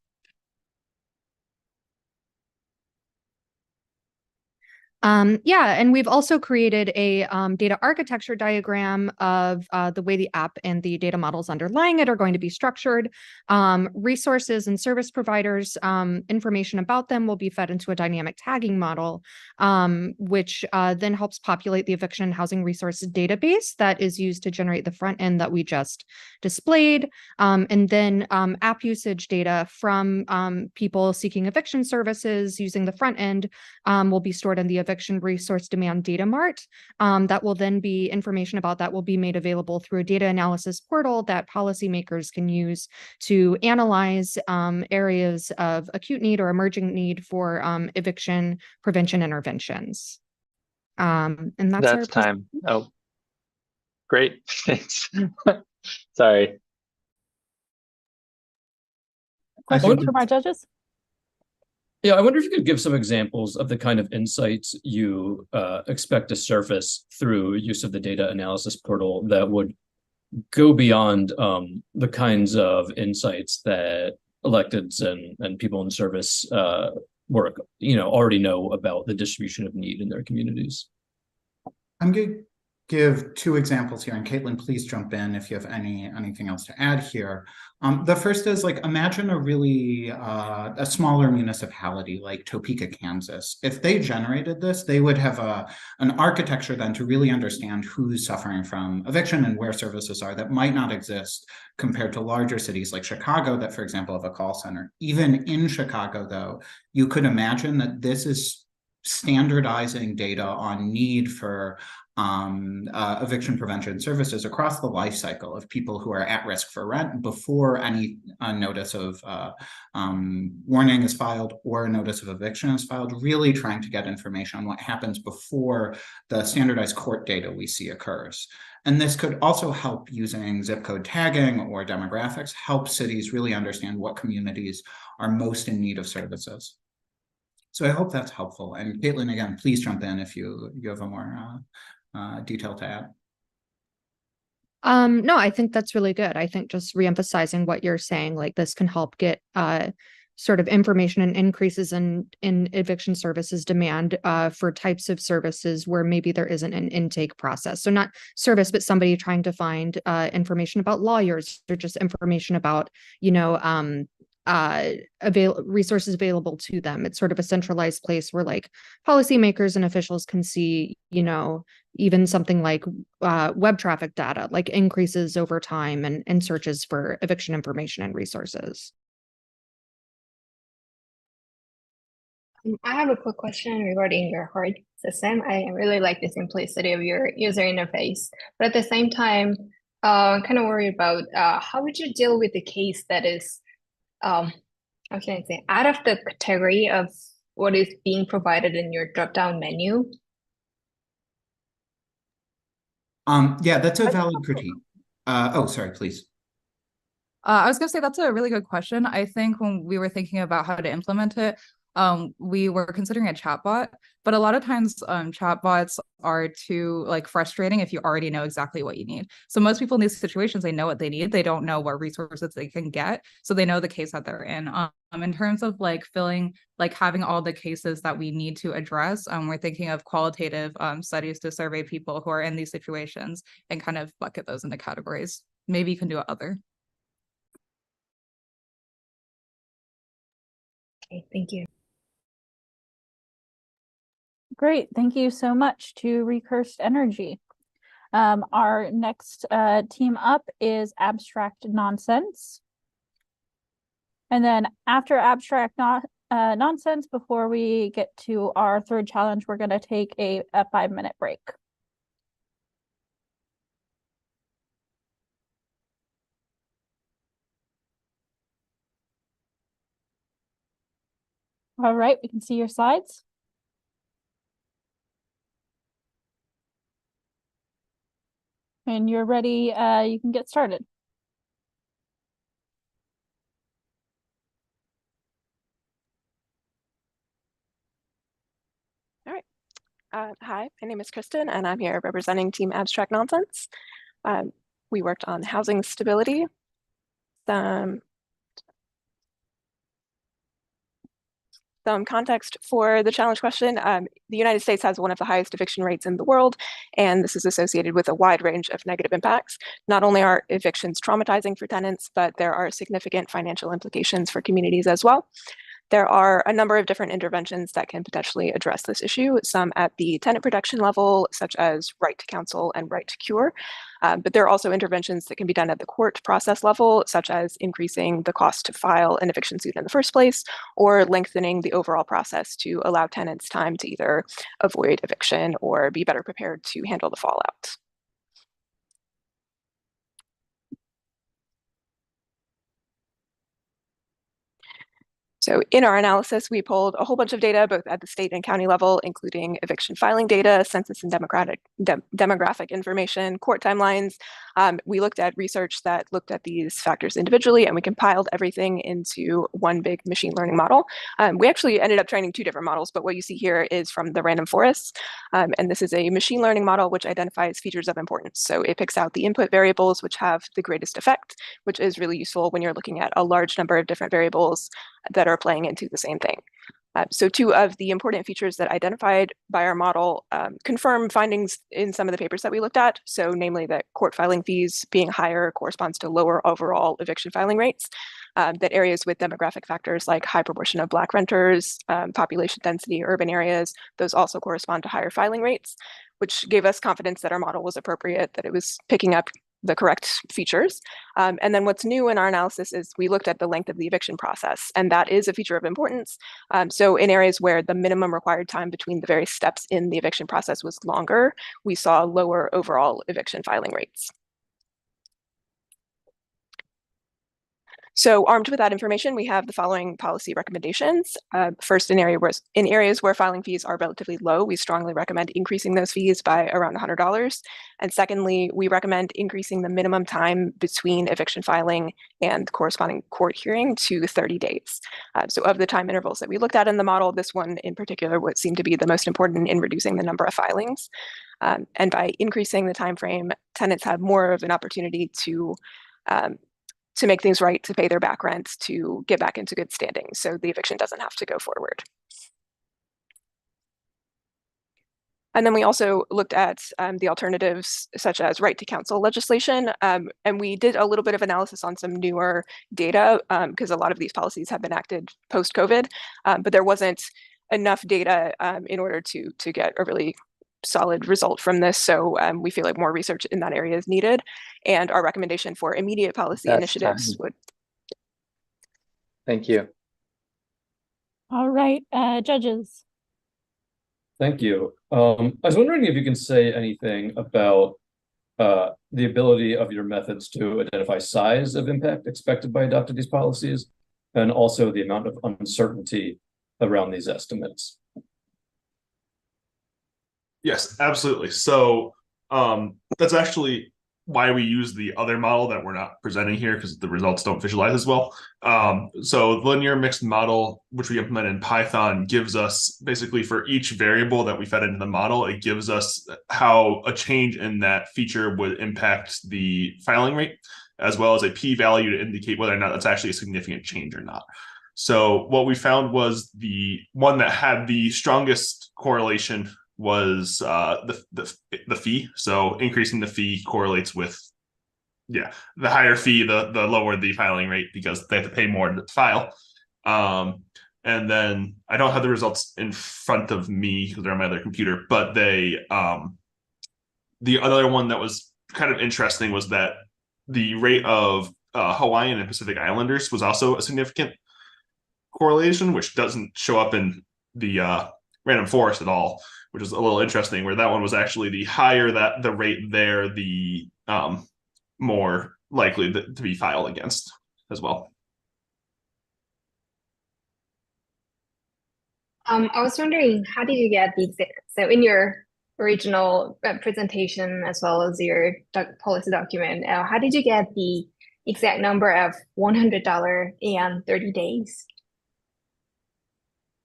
Yeah, and we've also created a data architecture diagram of the way the app and the data models underlying it are going to be structured. Resources and service providers, information about them will be fed into a dynamic tagging model, which then helps populate the eviction and housing resources database that is used to generate the front end that we just displayed. And then app usage data from people seeking eviction services using the front end will be stored in the eviction resource demand data mart. That will then be information about that will be made available through a data analysis portal that policymakers can use to analyze areas of acute need or emerging need for eviction prevention interventions. And that's time. Oh, great. Thanks. Sorry. Questions from our judges? Yeah, I wonder if you could give some examples of the kind of insights you expect to surface through use of the data analysis portal that would go beyond the kinds of insights that electeds and people in service work, already know about the distribution of need in their communities. I'm going to give two examples here, and Caitlin, please jump in if you have anything else to add here. The first is imagine a really a smaller municipality like Topeka, Kansas. If they generated this, they would have an architecture then to really understand who's suffering from eviction and where services are that might not exist compared to larger cities like Chicago that, for example, have a call center. Even in Chicago, though, you could imagine that this is standardizing data on need for eviction prevention services across the life cycle of people who are at risk for rent before any notice of warning is filed or a notice of eviction is filed, really trying to get information on what happens before the standardized court data we see occurs. And this could also help using zip code tagging or demographics, help cities really understand what communities are most in need of services. So I hope that's helpful. And Caitlin, again, please jump in if you have a more detail to add. No, I think that's really good. I think just reemphasizing what you're saying, this can help get sort of information and increases in eviction services demand for types of services where maybe there isn't an intake process. So not service, but somebody trying to find information about lawyers or just information about, resources available to them. It's sort of a centralized place where policymakers and officials can see, even something like web traffic data, increases over time and searches for eviction information and resources. I have a quick question regarding your HEART system. I really like the simplicity of your user interface, but at the same time, kind of worried about how would you deal with the case that is how can I say, out of the category of what is being provided in your drop-down menu? Yeah, that's a valid critique. Oh, sorry, please. I was going to say that's a really good question. I think when we were thinking about how to implement it, we were considering a chatbot, but a lot of times chatbots are too frustrating if you already know exactly what you need. So most people in these situations, they know what they need. They don't know what resources they can get. So they know the case that they're in terms of filling, having all the cases that we need to address, we're thinking of qualitative studies to survey people who are in these situations and kind of bucket those into categories. Maybe you can do other. Okay, thank you. Great, thank you so much to Recursed Energy. Our next team up is Abstract Nonsense. And then after Abstract Nonsense, before we get to our third challenge, we're going to take a 5-minute break. All right, we can see your slides. When you're ready, you can get started. All right. Hi, my name is Kristen, and I'm here representing Team Abstract Nonsense. We worked on housing stability. Some context for the challenge question. The United States has one of the highest eviction rates in the world, and this is associated with a wide range of negative impacts. Not only are evictions traumatizing for tenants, but there are significant financial implications for communities as well. There are a number of different interventions that can potentially address this issue, some at the tenant protection level, such as right to counsel and right to cure. But there are also interventions that can be done at the court process level, such as increasing the cost to file an eviction suit in the first place, or lengthening the overall process to allow tenants time to either avoid eviction or be better prepared to handle the fallout. So in our analysis, we pulled a whole bunch of data, both at the state and county level, including eviction filing data, census and demographic information, court timelines. We looked at research that looked at these factors individually, and we compiled everything into one big machine learning model. We actually ended up training 2 different models, but what you see here is from the random forests. And this is a machine learning model which identifies features of importance. So it picks out the input variables which have the greatest effect, which is really useful when you're looking at a large number of different variables that are playing into the same thing. So 2 of the important features that identified by our model confirm findings in some of the papers that we looked at. So namely that court filing fees being higher corresponds to lower overall eviction filing rates, that areas with demographic factors like high proportion of Black renters, population density, urban areas, those also correspond to higher filing rates, which gave us confidence that our model was appropriate, that it was picking up the correct features. And then what's new in our analysis is we looked at the length of the eviction process, and that is a feature of importance. So in areas where the minimum required time between the various steps in the eviction process was longer, we saw lower overall eviction filing rates. So armed with that information, we have the following policy recommendations. First, in areas where filing fees are relatively low, we strongly recommend increasing those fees by around $100. And secondly, we recommend increasing the minimum time between eviction filing and corresponding court hearing to 30 days. So of the time intervals that we looked at in the model, this one in particular would seem to be the most important in reducing the number of filings. And by increasing the time frame, tenants have more of an opportunity to make things right, to pay their back rent, to get back into good standing. So the eviction doesn't have to go forward. And then we also looked at the alternatives, such as right to counsel legislation. And we did a little bit of analysis on some newer data, because a lot of these policies have been enacted post-COVID, but there wasn't enough data in order to get a really solid result from this. So we feel like more research in that area is needed. And our recommendation for immediate policy initiatives would. Thank you. All right, judges. Thank you. I was wondering if you can say anything about the ability of your methods to identify size of impact expected by adopting these policies, and also the amount of uncertainty around these estimates. Yes, absolutely. So that's actually why we use the other model that we're not presenting here, because the results don't visualize as well. So the linear mixed model, which we implement in Python, gives us basically for each variable that we fed into the model, it gives us how a change in that feature would impact the filing rate, as well as a p-value to indicate whether or not that's actually a significant change or not. So what we found was the one that had the strongest correlation was the fee. So increasing the fee correlates with, the higher fee, the lower the filing rate, because they have to pay more to file. And then I don't have the results in front of me because they're on my other computer, but the other one that was kind of interesting was that the rate of Hawaiian and Pacific Islanders was also a significant correlation, which doesn't show up in the random forest at all, which is a little interesting, where that one was actually the higher that the rate there, the more likely to be filed against as well. I was wondering, how did you get the exact, so in your original presentation as well as your policy document, how did you get the exact number of $100 and 30 days?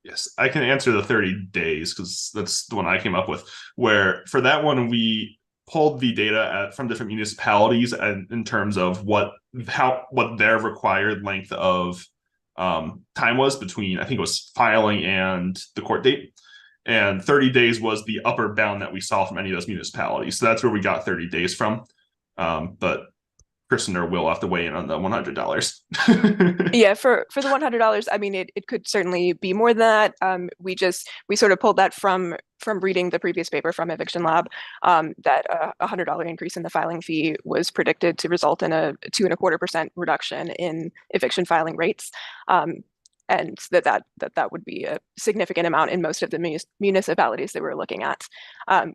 Yes, I can answer the 30 days because that's the one I came up with, where for that one, we pulled the data from different municipalities and in terms of what their required length of time was between, I think it was filing and the court date. And 30 days was the upper bound that we saw from any of those municipalities. So that's where we got 30 days from. But Kristen or Will have to weigh in on the $100. Yeah, for the $100, I mean, it could certainly be more than that. We sort of pulled that from reading the previous paper from Eviction Lab, that a $100 increase in the filing fee was predicted to result in a 2.25% reduction in eviction filing rates. And that would be a significant amount in most of the municipalities that we're looking at.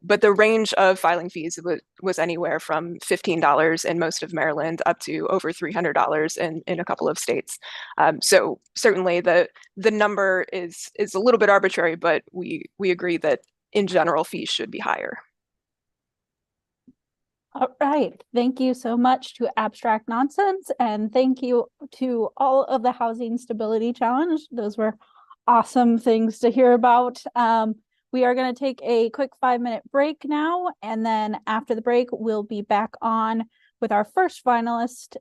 But the range of filing fees was anywhere from $15 in most of Maryland up to over $300 in a couple of states. So certainly the number is a little bit arbitrary, but we agree that in general fees should be higher. All right. Thank you so much to Abstract Nonsense, and thank you to all of the Housing Stability Challenge. Those were awesome things to hear about. We are going to take a quick 5-minute break now, and then after the break, we'll be back on with our first finalist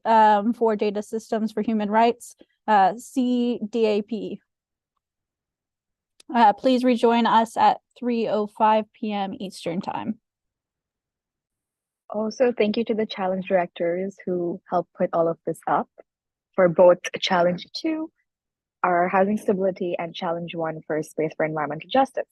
for Data Systems for Human Rights, CDAP. Please rejoin us at 3:05 p.m. Eastern Time. Also, thank you to the challenge directors who helped put all of this up for both Challenge 2, our housing stability, and Challenge 1 for Space for Environmental Justice.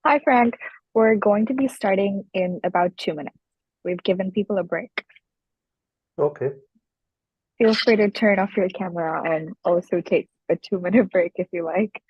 Hi, Frank. We're going to be starting in about 2 minutes. We've given people a break. Okay. Feel free to turn off your camera and also take a 2-minute break if you like.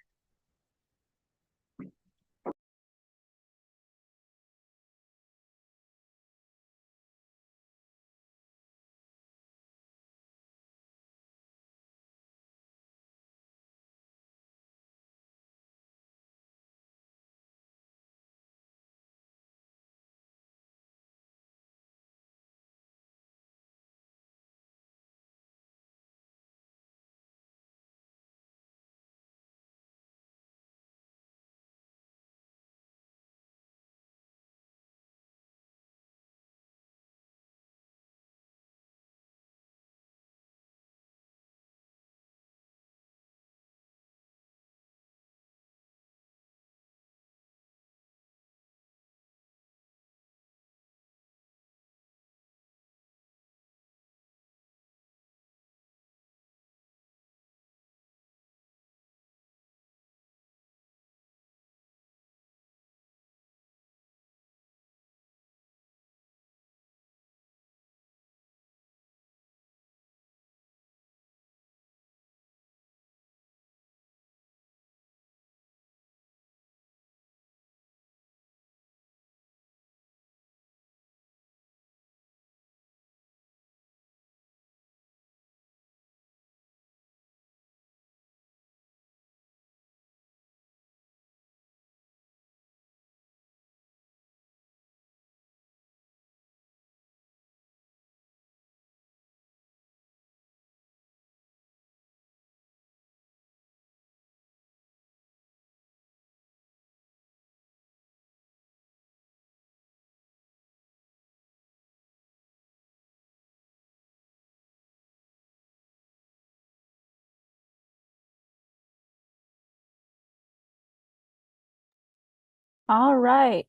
All right,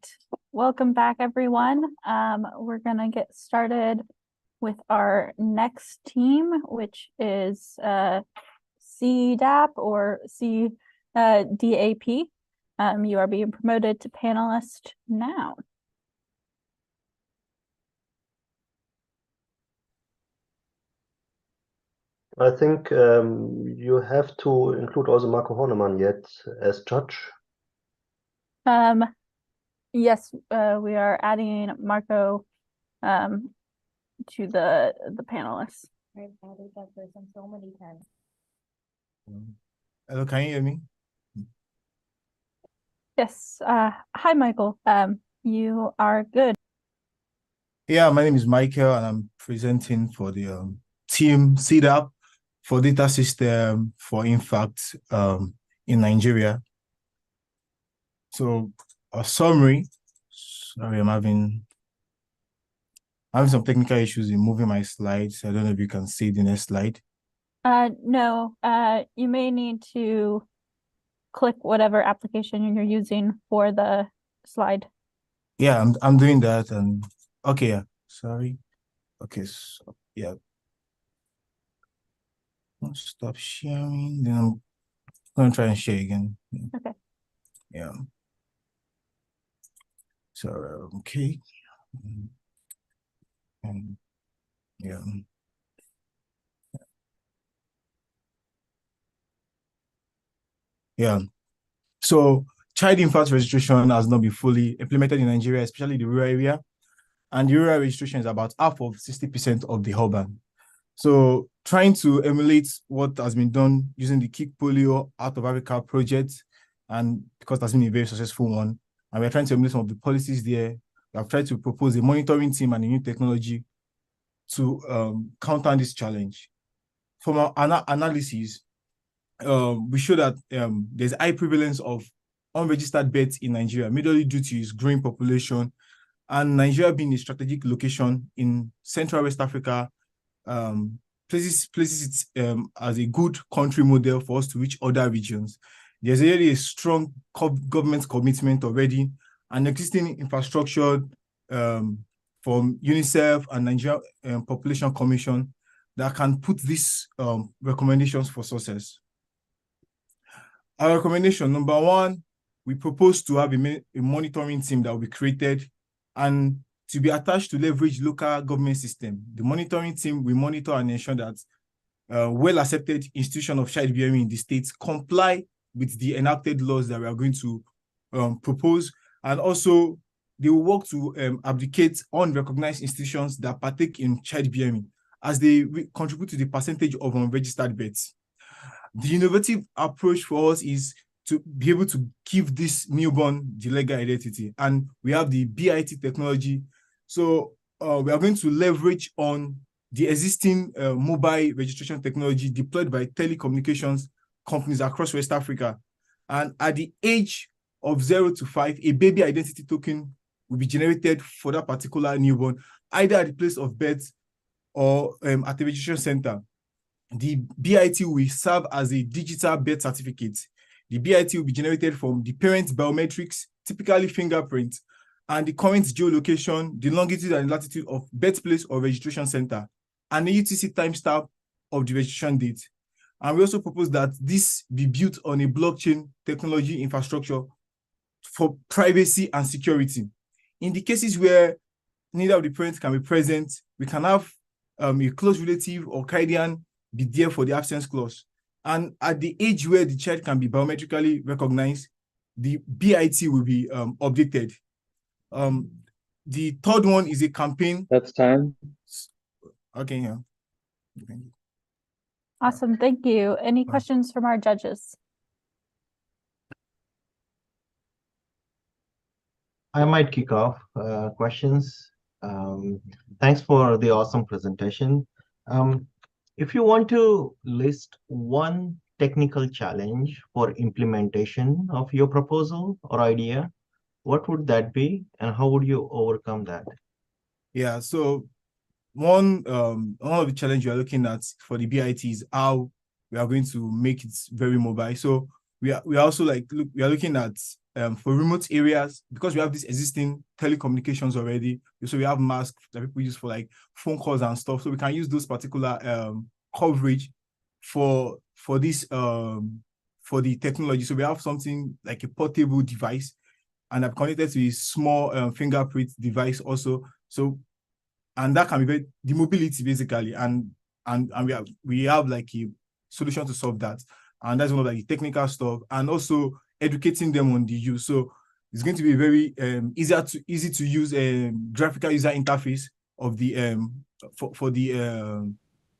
welcome back, everyone. We're gonna get started with our next team, which is CDAP or CDAP. You are being promoted to panelist now. I think you have to include also Marco Hornemann yet as judge. Yes, we are adding Marco to the panelists. I've added that person so many times. Hello, can you hear me? Yes. Hi, Michael. You are good. Yeah, my name is Michael, and I'm presenting for the team CDAP for data system for impact in Nigeria. So a summary. Sorry, I'm having some technical issues in moving my slides. I don't know if you can see the next slide. No, you may need to click whatever application you're using for the slide. Yeah, I'm doing that, and okay, yeah, sorry. Okay, so yeah. Stop sharing. Then I'm gonna try and share again. Okay. Yeah. So okay. Yeah. Yeah. So child impact registration has not been fully implemented in Nigeria, especially the rural area. And the rural registration is about half of 60% of the urban. So trying to emulate what has been done using the Kick Polio Out of Africa project, and because that's been a very successful one, and we're trying to emulate some of the policies there. We have tried to propose a monitoring team and a new technology to counter this challenge. From our analysis, we show that there's high prevalence of unregistered births in Nigeria, majorly due to its growing population, and Nigeria being a strategic location in Central West Africa, places it as a good country model for us to reach other regions. There's really a strong government commitment already, and existing infrastructure from UNICEF and Nigeria Population Commission that can put these recommendations for success. Our recommendation, number one, we propose to have a monitoring team that will be created and to be attached to leverage local government system. The monitoring team will monitor and ensure that well-accepted institution of childbearing in the states comply with the enacted laws that we are going to propose. And also, they will work to abdicate unrecognized institutions that partake in childbearing as they contribute to the percentage of unregistered births. The innovative approach for us is to be able to give this newborn the legal identity. And we have the BIT technology. So we are going to leverage on the existing mobile registration technology deployed by telecommunications companies across West Africa. And at the age of 0 to 5, a baby identity token will be generated for that particular newborn, either at the place of birth or at the registration center. The BIT will serve as a digital birth certificate. The BIT will be generated from the parent's biometrics, typically fingerprint, and the current geolocation, the longitude and latitude of birthplace or registration center, and the UTC timestamp of the registration date. And we also propose that this be built on a blockchain technology infrastructure for privacy and security. In the cases where neither of the parents can be present, we can have a close relative or guardian be there for the absence clause. And at the age where the child can be biometrically recognized, the BIT will be updated. The third one is a campaign. That's time. Okay, yeah. Awesome, thank you. Any questions from our judges? I might kick off questions. Thanks for the awesome presentation. If you want to list one technical challenge for implementation of your proposal or idea, what would that be, and how would you overcome that? Yeah, so one of the challenges we are looking at for the BIT is how we are going to make it very mobile. So we are also we are looking at for remote areas, because we have this existing telecommunications already. So we have masks that people use for like phone calls and stuff. So we can use those particular coverage for this for the technology. So we have something like a portable device, and I've connected to a small fingerprint device also. So, and that can be the mobility basically, and we have like a solution to solve that. And that's one of like the technical stuff, and also educating them on the use. So it's going to be very easy to use graphical user interface of the for the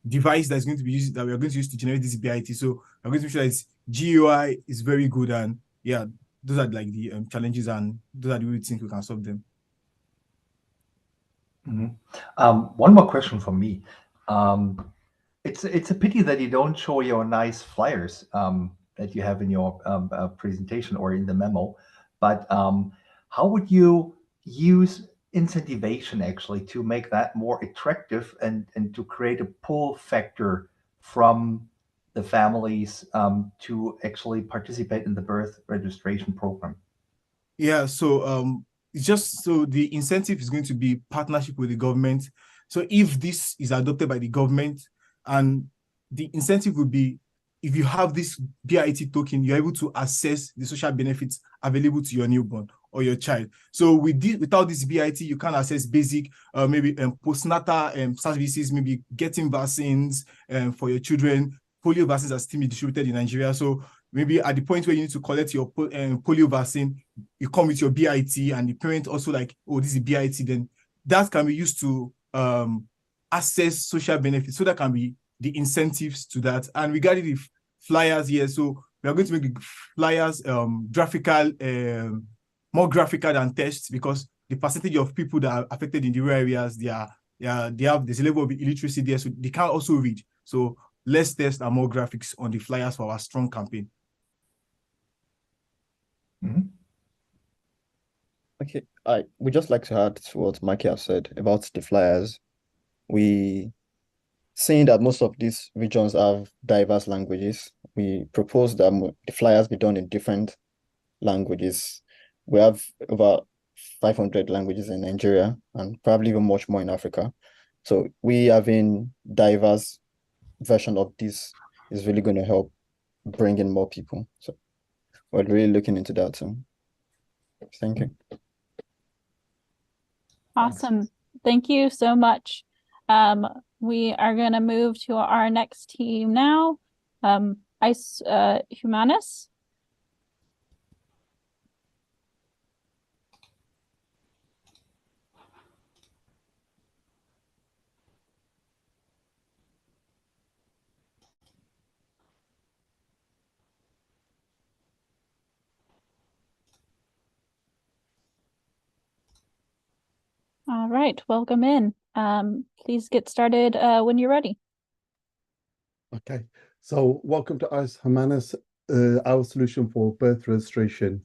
device that's going to be used, that we are going to use to generate this BIT. So we're going to make sure that its GUI is very good, and yeah, those are like the challenges, and those are the way we think we can solve them. One more question from me. It's a pity that you don't show your nice flyers that you have in your presentation or in the memo. But how would you use incentivation actually to make that more attractive and to create a pull factor from the families to actually participate in the birth registration program? Yeah, so it's just so the incentive is going to be partnership with the government. So if this is adopted by the government, and the incentive will be, if you have this BIT token, you're able to access the social benefits available to your newborn or your child. So without this BIT, you can access basic, maybe postnatal services, maybe getting vaccines for your children. Polio vaccines are still being distributed in Nigeria. So maybe at the point where you need to collect your polio vaccine, you come with your BIT, and the parent also like, oh, this is BIT, then that can be used to access social benefits. So that can be the incentives to that. And regarding the flyers here, so we are going to make the flyers graphical, more graphical than tests, because the percentage of people that are affected in the rural areas, there's a level of illiteracy there, so they can't also read. So less tests and more graphics on the flyers for our strong campaign. Okay, I would just like to add to what Maki has said about the flyers. We seeing that most of these regions have diverse languages, we propose that the flyers be done in different languages. We have over 500 languages in Nigeria, and probably even much more in Africa. So we having diverse version of this is really going to help bring in more people. So we're really looking into that too. Thank you. Awesome. Thank you so much. We are going to move to our next team now. Humanis. All right, welcome in. Please get started when you're ready. Okay, so welcome to us, Humanis, our solution for birth registration.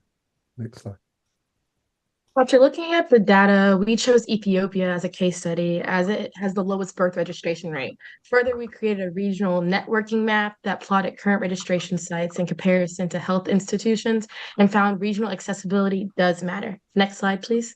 Next slide. After looking at the data, we chose Ethiopia as a case study as it has the lowest birth registration rate. Further, we created a regional networking map that plotted current registration sites in comparison to health institutions and found regional accessibility does matter. Next slide, please.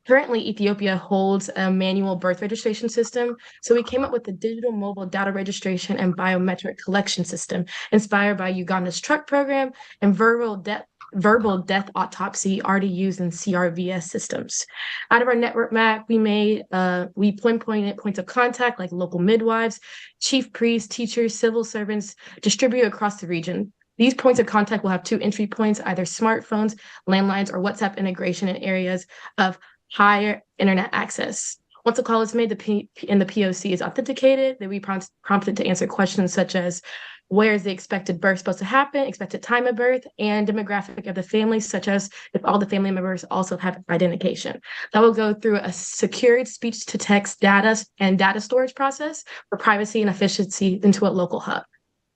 Currently, Ethiopia holds a manual birth registration system, so we came up with a digital mobile data registration and biometric collection system inspired by Uganda's truck program and verbal death autopsy already used in CRVS systems. Out of our network map, we pinpointed points of contact like local midwives, chief priests, teachers, civil servants distributed across the region. These points of contact will have 2 entry points, either smartphones, landlines, or WhatsApp integration in areas of higher internet access. Once a call is made, the POC is authenticated, then we prompted to answer questions such as where is the expected birth supposed to happen, expected time of birth, and demographic of the family, such as if all the family members also have identification. That will go through a secured speech-to-text data and data storage process for privacy and efficiency into a local hub.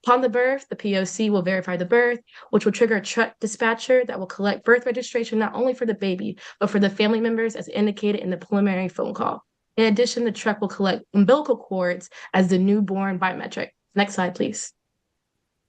Upon the birth, the POC will verify the birth, which will trigger a truck dispatcher that will collect birth registration not only for the baby, but for the family members as indicated in the preliminary phone call. In addition, the truck will collect umbilical cords as the newborn biometric. Next slide, please.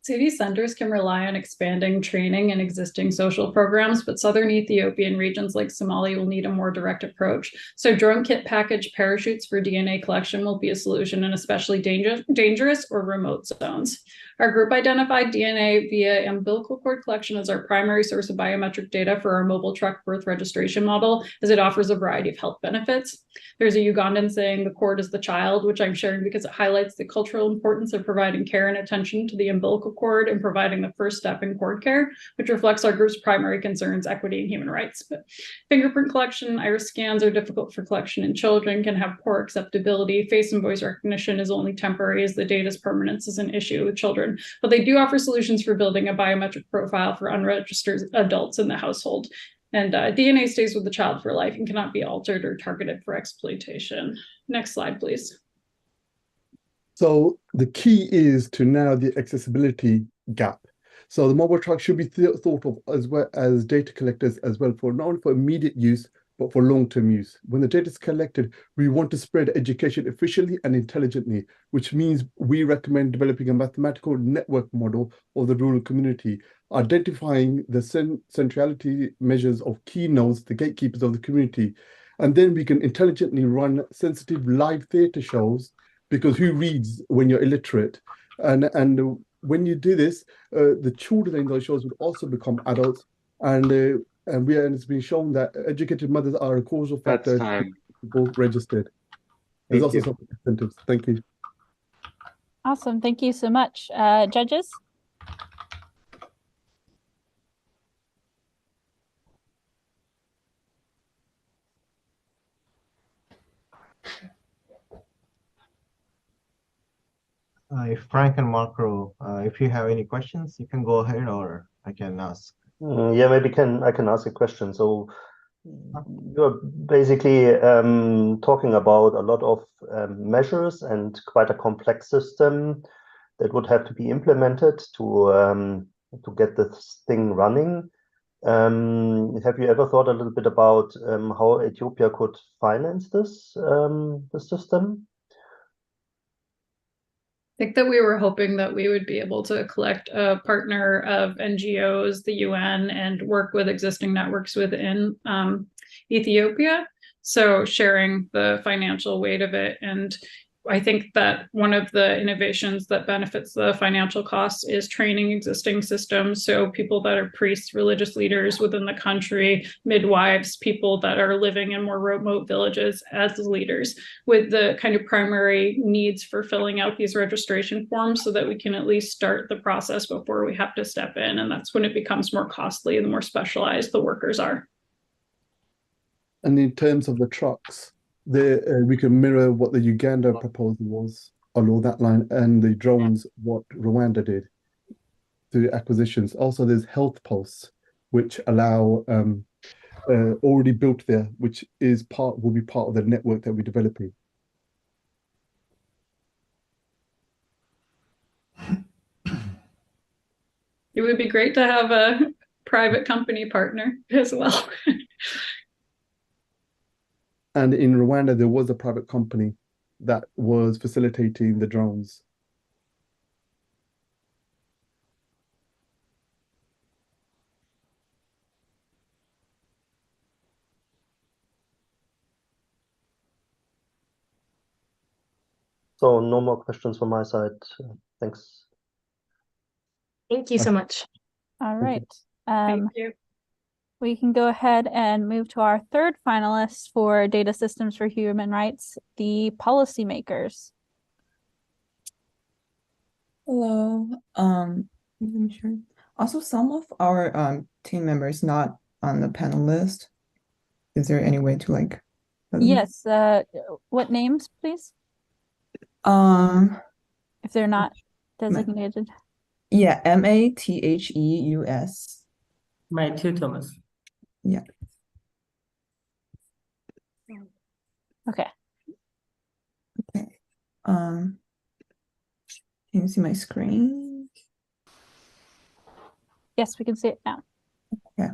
City centers can rely on expanding training and existing social programs, but southern Ethiopian regions like Somalia will need a more direct approach. So drone kit package parachutes for DNA collection will be a solution in especially dangerous or remote zones. Our group identified DNA via umbilical cord collection as our primary source of biometric data for our mobile truck birth registration model, as it offers a variety of health benefits. There's a Ugandan saying, "The cord is the child," which I'm sharing because it highlights the cultural importance of providing care and attention to the umbilical cord and providing the first step in cord care, which reflects our group's primary concerns, equity and human rights. But fingerprint collection, iris scans are difficult for collection in children, can have poor acceptability. Face and voice recognition is only temporary as the data's permanence is an issue with children. But they do offer solutions for building a biometric profile for unregistered adults in the household. And DNA stays with the child for life and cannot be altered or targeted for exploitation. Next slide, please. So the key is to narrow the accessibility gap. So the mobile truck should be thought of as well as data collectors as well, for not only for immediate use, but for long-term use. When the data is collected, we want to spread education efficiently and intelligently, which means we recommend developing a mathematical network model of the rural community, identifying the centrality measures of key nodes, the gatekeepers of the community. And then we can intelligently run sensitive live theatre shows, because who reads when you're illiterate? And when you do this, the children in those shows would also become adults. And it's been shown that educated mothers are a causal factor to people registered. There's also some incentives. Thank you. Awesome. Thank you so much. Judges? If Frank and Marco, if you have any questions, you can go ahead, or I can ask. Yeah, maybe I can ask a question. So you're basically talking about a lot of measures and quite a complex system that would have to be implemented to get this thing running. Have you ever thought a little bit about how Ethiopia could finance this system? I think that we were hoping that we would be able to collect a partner of NGOs, the UN, and work with existing networks within Ethiopia. So sharing the financial weight of it. And I think that one of the innovations that benefits the financial costs is training existing systems. So people that are priests, religious leaders within the country, midwives, people that are living in more remote villages as leaders with the kind of primary needs for filling out these registration forms so that we can at least start the process before we have to step in. And that's when it becomes more costly and the more specialized the workers are. And in terms of the trucks, we can mirror what the Uganda proposal was along that line, and the drones, what Rwanda did through acquisitions. Also, there's health posts, which allow already built there, which will be part of the network that we're developing. It would be great to have a private company partner as well. And in Rwanda, there was a private company that was facilitating the drones. So no more questions from my side. Thanks. Thank you so much. All right. Thank you. We can go ahead and move to our third finalist for Data Systems for Human Rights, the policymakers. Hello. Sure. Also, some of our team members not on the panel list. Is there any way to like? Yes. What names, please? If they're not designated. Yeah, Matheus. Matthew Thomas. Yeah. Okay. Okay. Can you see my screen? Yes, we can see it now. Yeah.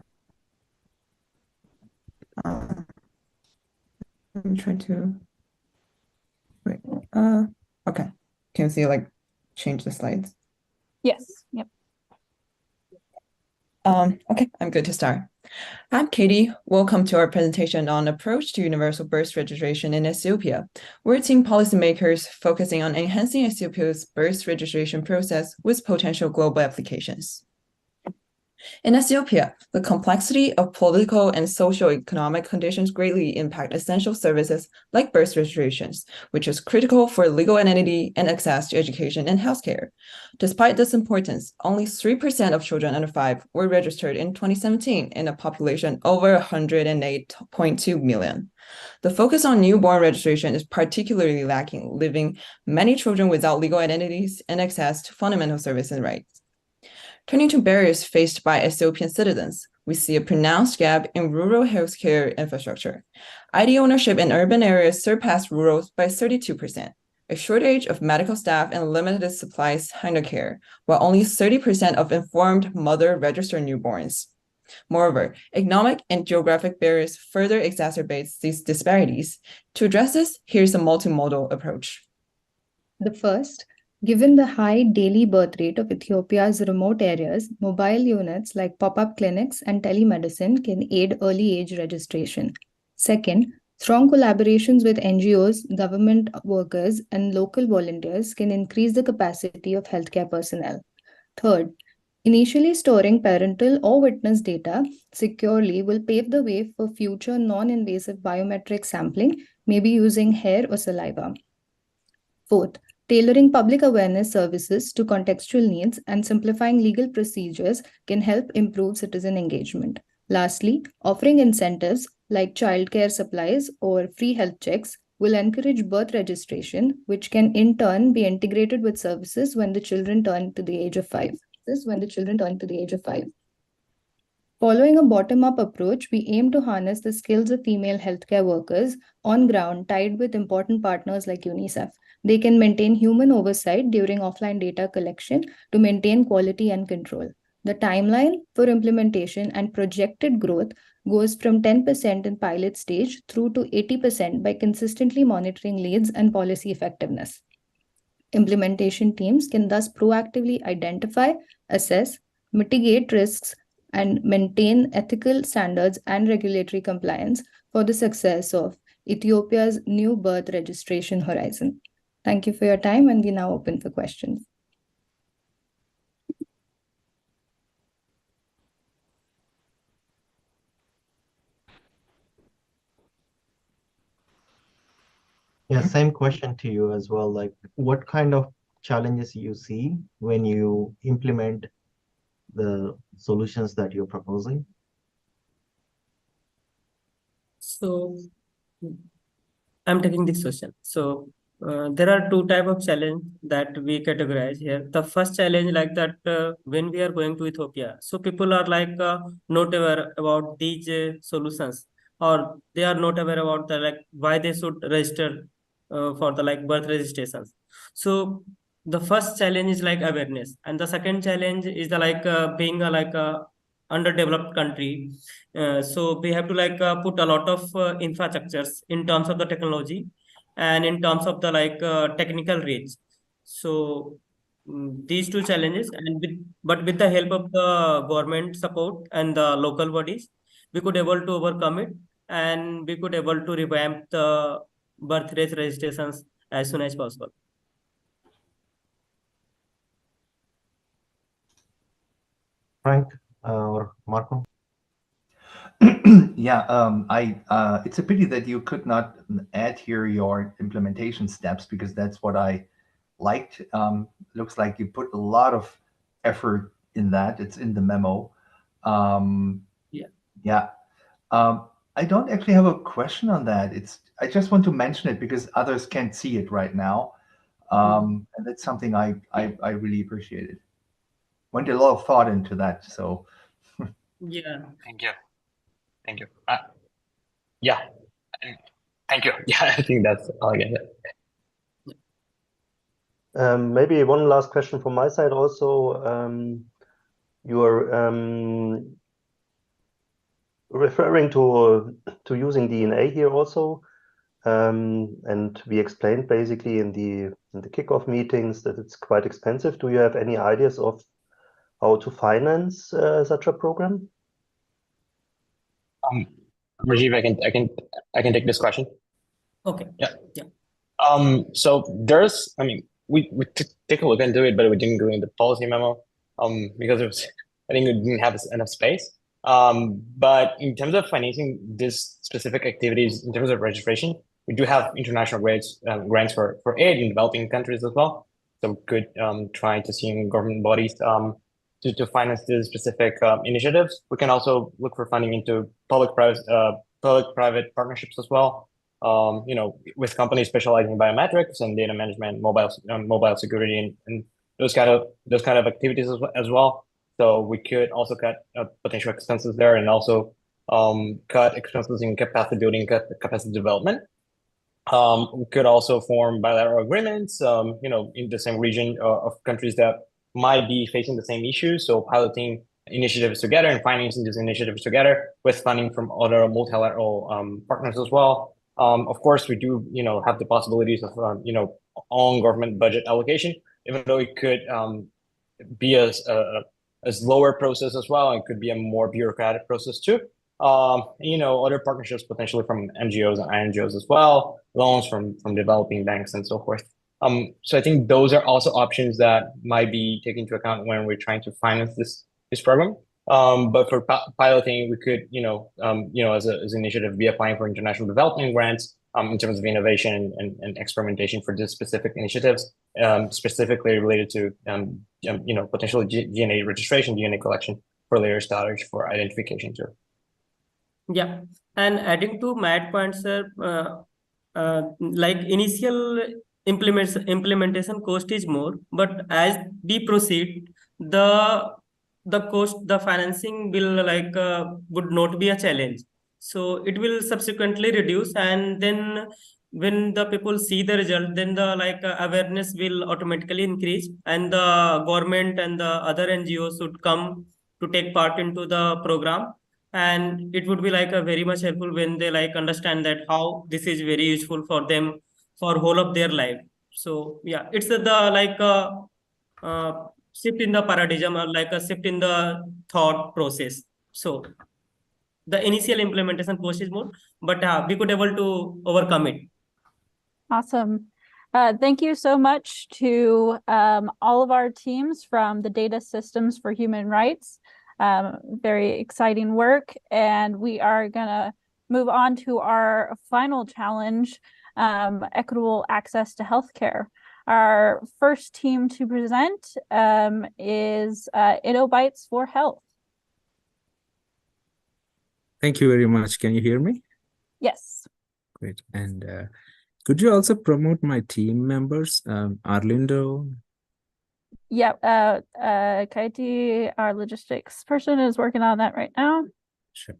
I'm trying to wait. Okay. Can you see like change the slides? Yes. Yep. Okay, I'm good to start. I'm Katie. Welcome to our presentation on approach to universal birth registration in Ethiopia. We're team policymakers focusing on enhancing Ethiopia's birth registration process with potential global applications. In Ethiopia, the complexity of political and socio-economic conditions greatly impact essential services like birth registrations, which is critical for legal identity and access to education and healthcare. Despite this importance, only 3% of children under 5 were registered in 2017 in a population over 108.2 million. The focus on newborn registration is particularly lacking, leaving many children without legal identities and access to fundamental services and rights. Turning to barriers faced by Ethiopian citizens, we see a pronounced gap in rural healthcare infrastructure. ID ownership in urban areas surpassed rural by 32%, a shortage of medical staff and limited supplies hinder care, while only 30% of informed mother register newborns. Moreover, economic and geographic barriers further exacerbates these disparities. To address this, here's a multimodal approach. The first, given the high daily birth rate of Ethiopia's remote areas, mobile units like pop-up clinics and telemedicine can aid early age registration. Second, strong collaborations with NGOs, government workers, and local volunteers can increase the capacity of healthcare personnel. Third, initially storing parental or witness data securely will pave the way for future non-invasive biometric sampling, maybe using hair or saliva. Fourth, tailoring public awareness services to contextual needs and simplifying legal procedures can help improve citizen engagement. Lastly, offering incentives like childcare supplies or free health checks will encourage birth registration, which can in turn be integrated with services when the children turn to the age of 5. Following a bottom-up approach, we aim to harness the skills of female healthcare workers on ground tied with important partners like UNICEF. They can maintain human oversight during offline data collection to maintain quality and control. The timeline for implementation and projected growth goes from 10% in pilot stage through to 80% by consistently monitoring leads and policy effectiveness. Implementation teams can thus proactively identify, assess, mitigate risks, and maintain ethical standards and regulatory compliance for the success of Ethiopia's new birth registration horizon. Thank you for your time, and we're now open for questions. Yeah, same question to you as well. Like, what kind of challenges you see when you implement the solutions that you're proposing? So I'm taking this question. So there are two type of challenge that we categorize here. The first challenge like that when we are going to Ethiopia, so people are like not aware about these solutions, or they are not aware about the like why they should register for the like birth registrations. So the first challenge is like awareness, and the second challenge is the like being a like a underdeveloped country. So we have to like put a lot of infrastructures in terms of the technology and in terms of the like technical reach. So these two challenges, and but with the help of the government support and the local bodies, we could able to overcome it, and we could able to revamp the birth rate registrations as soon as possible. Frank or Marco? Yeah, it's a pity that you could not add here your implementation steps, because that's what I liked. Looks like you put a lot of effort in that. It's in the memo. Yeah. I don't actually have a question on that. I just want to mention it because others can't see it right now. And that's something I really appreciated. Went a lot of thought into that. So Yeah. Thank you. Thank you. Yeah. Thank you. Yeah, I think that's all I get. Maybe one last question from my side also. You're referring to using DNA here also, and we explained basically in the kickoff meetings that it's quite expensive. Do you have any ideas of how to finance such a program? Rajiv, I can take this question. Okay. Yeah. Yeah. So there's, I mean, we take a look into it, but we didn't go into the policy memo, because it was, I think we didn't have enough space. But in terms of financing this specific activities, in terms of registration, we do have international grants for aid in developing countries as well. So we could try to see in government bodies to finance these specific initiatives. We can also look for funding into public-private partnerships as well. With companies specializing in biometrics and data management, mobile security, and those kind of activities as well. So we could also cut potential expenses there, and also cut expenses in capacity building, capacity development. We could also form bilateral agreements, in the same region of countries that might be facing the same issues. So piloting initiatives together and financing these initiatives together with funding from other multilateral partners as well. Of course, we do, have the possibilities of, own government budget allocation, even though it could be a slower process as well. It could be a more bureaucratic process too. Other partnerships potentially from NGOs and INGOs as well, loans from developing banks and so forth. So I think those are also options that might be taken into account when we're trying to finance this program. But for piloting, we could, as an initiative, be applying for international development grants in terms of innovation and experimentation for these specific initiatives, specifically related to, potentially DNA registration, DNA collection for later storage for identification too. Yeah, and adding to Matt points, sir, like initial implementation cost is more, but as we proceed, the cost, the financing will like would not be a challenge. So it will subsequently reduce, and then when the people see the result, then the like awareness will automatically increase, and the government and the other NGOs should come to take part into the program. And it would be like a very much helpful when they like understand that how this is very useful for them for whole of their life. So yeah, it's the like shift in the paradigm, or like a shift in the thought process. So the initial implementation cost is more, but we could able to overcome it. Awesome. Thank you so much to all of our teams from the Data Systems for Human Rights. Very exciting work. And we are going to move on to our final challenge, equitable access to healthcare. Our first team to present is InnoBytes for Health. Thank you very much. Can you hear me? Yes. Great. And could you also promote my team members, Arlindo? Yeah, Kaiti, our logistics person, is working on that right now. Sure.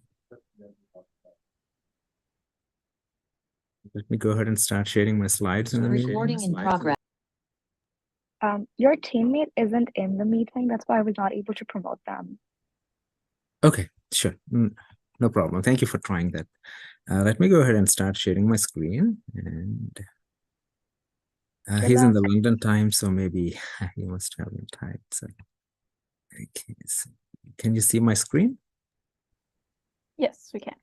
Let me go ahead and start sharing my slides in the meeting. Recording in progress. Your teammate isn't in the meeting. That's why I was not able to promote them. Okay, sure. No problem. Thank you for trying that. Let me go ahead and start sharing my screen. And he's in the London time, so maybe he must have been tired. So, okay, so can you see my screen? Yes, we can.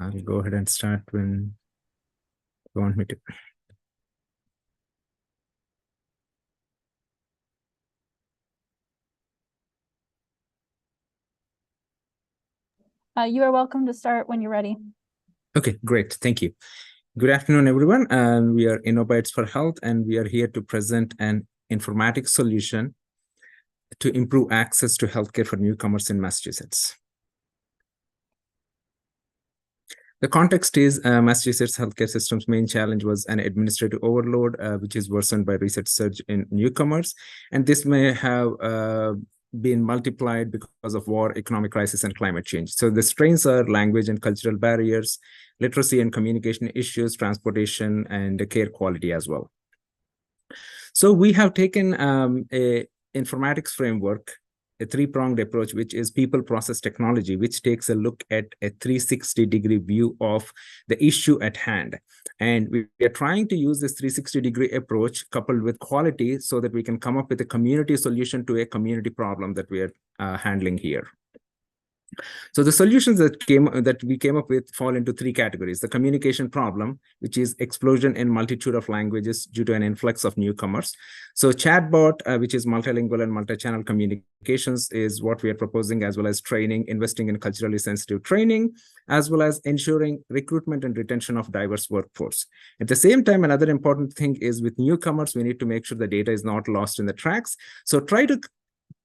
I'll go ahead and start when you want me to. You are welcome to start when you're ready. Okay, great. Thank you. Good afternoon, everyone. We are InnoBytes for Health, and we are here to present an informatics solution to improve access to healthcare for newcomers in Massachusetts. The context is Massachusetts healthcare system's main challenge was an administrative overload, which is worsened by recent surge in newcomers. And this may have been multiplied because of war, economic crisis, and climate change. So the strains are language and cultural barriers, literacy and communication issues, transportation, and care quality as well. So we have taken a informatics framework, a three-pronged approach, which is people, process, technology, which takes a look at a 360-degree view of the issue at hand. And we are trying to use this 360-degree approach coupled with quality so that we can come up with a community solution to a community problem that we are handling here. So the solutions that we came up with fall into three categories. The communication problem, which is explosion in multitude of languages due to an influx of newcomers. So chatbot, which is multilingual and multi-channel communications, is what we are proposing, as well as training, investing in culturally sensitive training, as well as ensuring recruitment and retention of diverse workforce. At the same time, another important thing is with newcomers, we need to make sure the data is not lost in the tracks. So try to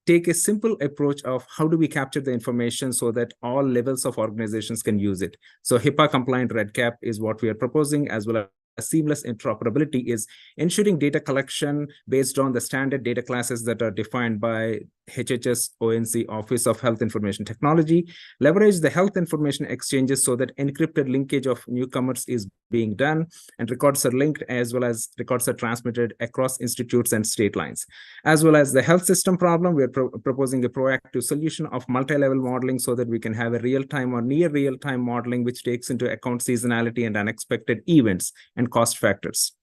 take a simple approach of how do we capture the information so that all levels of organizations can use it. So HIPAA compliant REDCap is what we are proposing, as well as seamless interoperability is ensuring data collection based on the standard data classes that are defined by HHS ONC Office of Health Information Technology, leverage the health information exchanges so that encrypted linkage of newcomers is being done, and records are linked, as well as records are transmitted across institutes and state lines. As well as the health system problem, we are proposing a proactive solution of multi-level modeling so that we can have a real-time or near real-time modeling which takes into account seasonality and unexpected events and cost factors.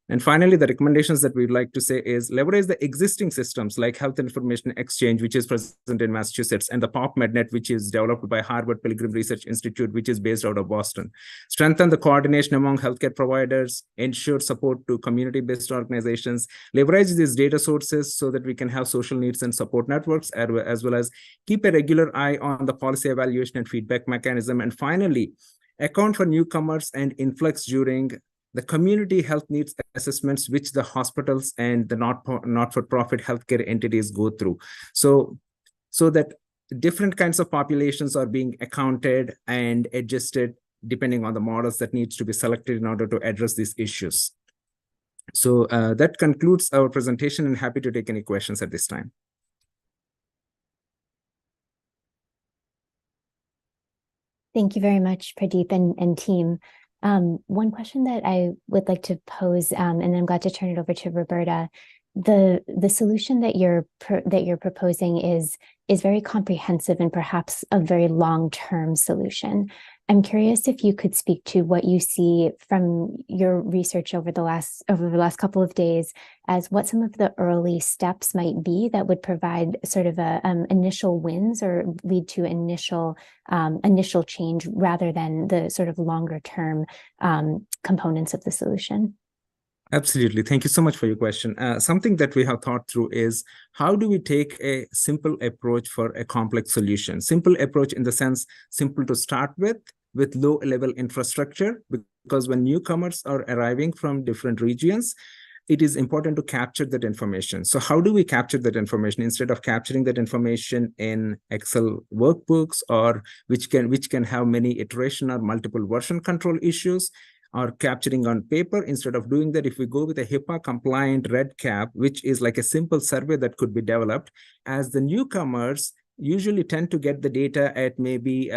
And finally, the recommendations that we'd like to say is leverage the existing systems like Health Information Exchange, which is present in Massachusetts, and the PopMedNet, which is developed by Harvard Pilgrim Research Institute, which is based out of Boston. Strengthen the coordination among healthcare providers, ensure support to community-based organizations, leverage these data sources so that we can have social needs and support networks, as well as keep a regular eye on the policy evaluation and feedback mechanism. And finally, account for newcomers and influx during the community health needs assessments, which the hospitals and the not-for-profit healthcare entities go through. So that different kinds of populations are being accounted and adjusted depending on the models that needs to be selected in order to address these issues. So that concludes our presentation, and happy to take any questions at this time. Thank you very much, Pradeep and team. One question that I would like to pose, and then I'm glad to turn it over to Roberta. The solution that you're proposing is very comprehensive and perhaps a very long-term solution. I'm curious if you could speak to what you see from your research over the last couple of days as what some of the early steps might be that would provide sort of a initial wins or lead to initial change rather than the sort of longer term components of the solution. Absolutely. Thank you so much for your question. Something that we have thought through is how do we take a simple approach for a complex solution? Simple approach in the sense, simple to start with low-level infrastructure, because when newcomers are arriving from different regions, it is important to capture that information. So how do we capture that information instead of capturing that information in Excel workbooks or which can have many iteration or multiple version control issues? Or capturing on paper? Instead of doing that, if we go with a HIPAA compliant REDCap, which is like a simple survey that could be developed, as the newcomers usually tend to get the data at maybe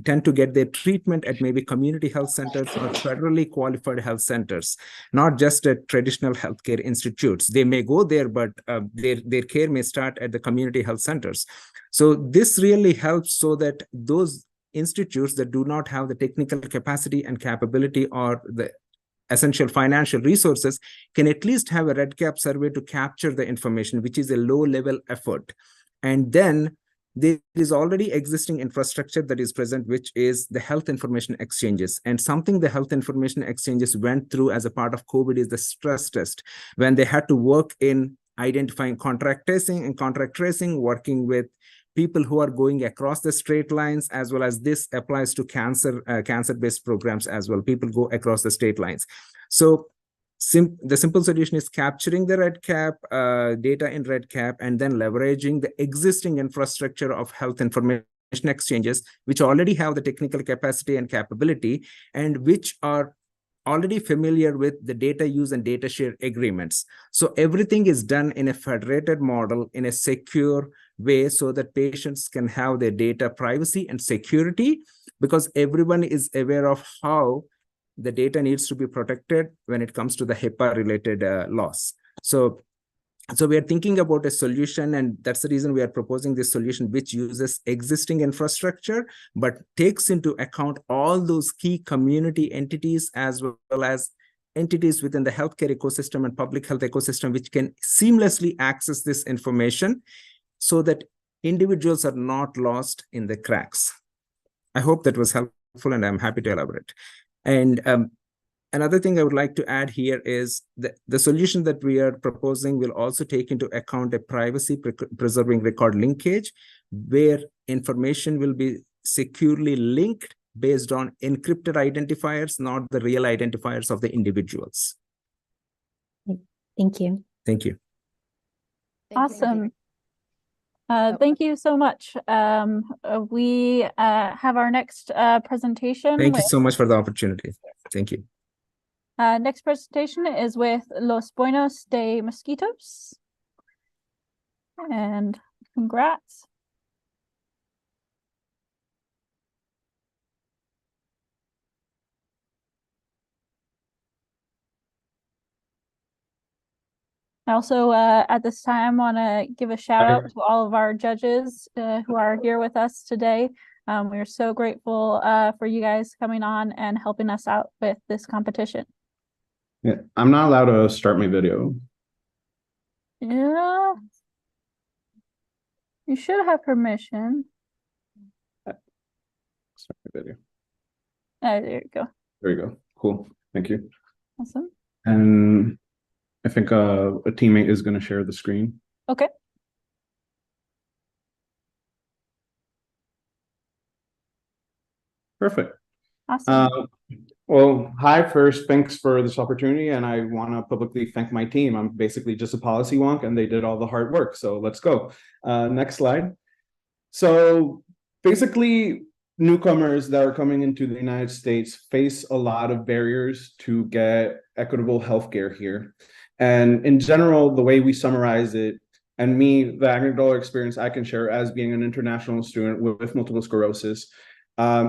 tend to get their treatment at maybe community health centers or federally qualified health centers, not just at traditional healthcare institutes. They may go there, but their care may start at the community health centers. So this really helps so that those institutes that do not have the technical capacity and capability or the essential financial resources can at least have a REDCap survey to capture the information, which is a low-level effort. And then there is already existing infrastructure that is present, which is the health information exchanges. And something the health information exchanges went through as a part of COVID is the stress test, when they had to work in identifying contact tracing, working with people who are going across the straight lines, as well as this applies to cancer-based programs as well. People go across the state lines. So the simple solution is capturing the REDCap, data in REDCap, and then leveraging the existing infrastructure of health information exchanges, which already have the technical capacity and capability, and which are already familiar with the data use and data share agreements. So everything is done in a federated model in a secure way so that patients can have their data privacy and security, because everyone is aware of how the data needs to be protected when it comes to the HIPAA related laws. So we are thinking about a solution, and that's the reason we are proposing this solution, which uses existing infrastructure, but takes into account all those key community entities as well as entities within the healthcare ecosystem and public health ecosystem, which can seamlessly access this information so that individuals are not lost in the cracks. I hope that was helpful, and I'm happy to elaborate. And another thing I would like to add here is that the solution that we are proposing will also take into account a privacy preserving record linkage, where information will be securely linked based on encrypted identifiers, not the real identifiers of the individuals. Thank you. Thank you. Awesome. Thank you so much. We have our next presentation. Thank you so much for the opportunity. Thank you. Next presentation is with Los Buenos de Mosquitos. And congrats. I also, at this time, want to give a shout out to all of our judges who are here with us today. We are so grateful for you guys coming on and helping us out with this competition. Yeah, I'm not allowed to start my video. Yeah. You should have permission. Start my video. There you go. There you go. Cool. Thank you. Awesome. And I think a teammate is going to share the screen. Okay. Perfect. Awesome. Well, hi, first, thanks for this opportunity, and I want to publicly thank my team. I'm basically just a policy wonk, and they did all the hard work, so let's go. Next slide. So basically, newcomers that are coming into the United States face a lot of barriers to get equitable healthcare here. And in general, the way we summarize it, and me, the anecdotal experience I can share as being an international student with multiple sclerosis,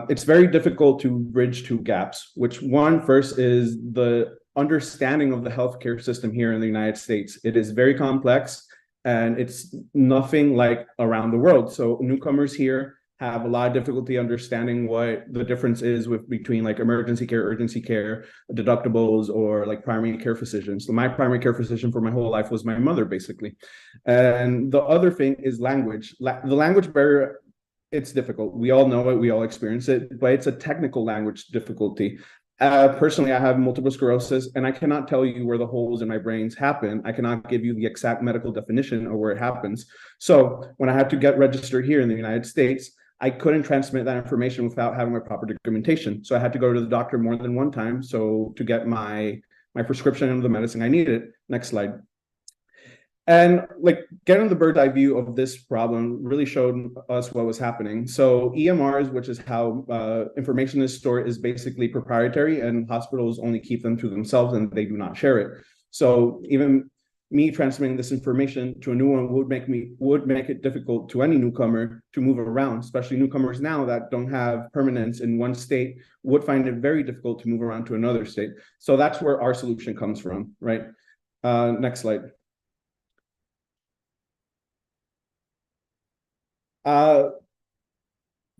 it's very difficult to bridge two gaps, which one first is the understanding of the healthcare system here in the United States. It is very complex and it's nothing like around the world. So newcomers here have a lot of difficulty understanding what the difference is between like emergency care, urgency care, deductibles, or like primary care physicians. So my primary care physician for my whole life was my mother, basically. And the other thing is language. The language barrier, it's difficult. We all know it, we all experience it, but it's a technical language difficulty. Personally, I have multiple sclerosis, and I cannot tell you where the holes in my brains happen. I cannot give you the exact medical definition of where it happens. So when I had to get registered here in the United States, I couldn't transmit that information without having my proper documentation. So I had to go to the doctor more than one time to get my prescription of the medicine I needed. Next slide. And like getting the bird's eye view of this problem really showed us what was happening. So EMRs, which is how information is stored, is basically proprietary, and hospitals only keep them to themselves and they do not share it. So even me transmitting this information to a new one would make it difficult to any newcomer to move around, especially newcomers now that don't have permanence in one state would find it very difficult to move around to another state. So that's where our solution comes from, right? Next slide.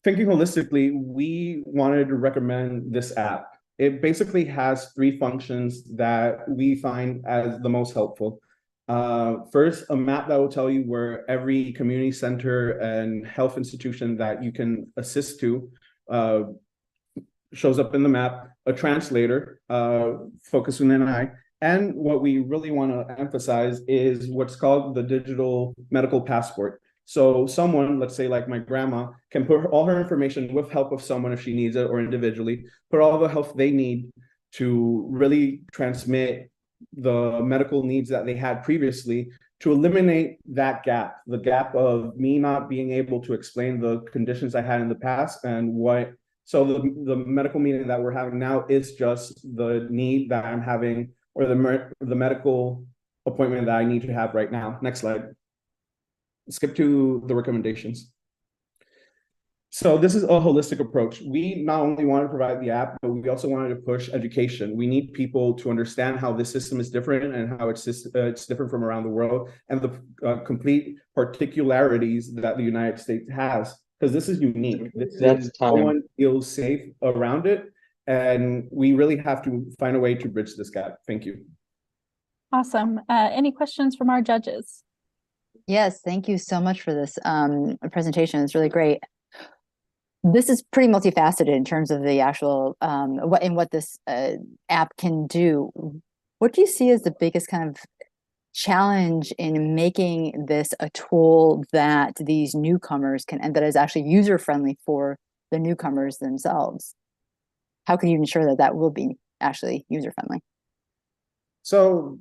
Thinking holistically, we wanted to recommend this app. It basically has 3 functions that we find as the most helpful. First, a map that will tell you where every community center and health institution that you can assist to shows up in the map, a translator, focusing on NI, and what we really want to emphasize is what's called the digital medical passport. So someone, let's say like my grandma, can put all her information with help of someone if she needs it or individually, put all the help they need to really transmit the medical needs that they had previously to eliminate that gap, the gap of me not being able to explain the conditions I had in the past and what. So the medical meeting that we're having now is just the need that I'm having or the medical appointment that I need to have right now. Next slide. Skip to the recommendations. So this is a holistic approach. We not only want to provide the app, but we also wanted to push education. We need people to understand how this system is different and how it's different from around the world and the complete particularities that the United States has, because this is unique. No one feels safe around it, and we really have to find a way to bridge this gap. Thank you. Awesome. Any questions from our judges? Yes, thank you so much for this presentation. It's really great. This is pretty multifaceted in terms of the actual what this app can do. What do you see as the biggest kind of challenge in making this a tool that these newcomers can, and that is actually user-friendly for the newcomers themselves? How can you ensure that that will be actually user-friendly? So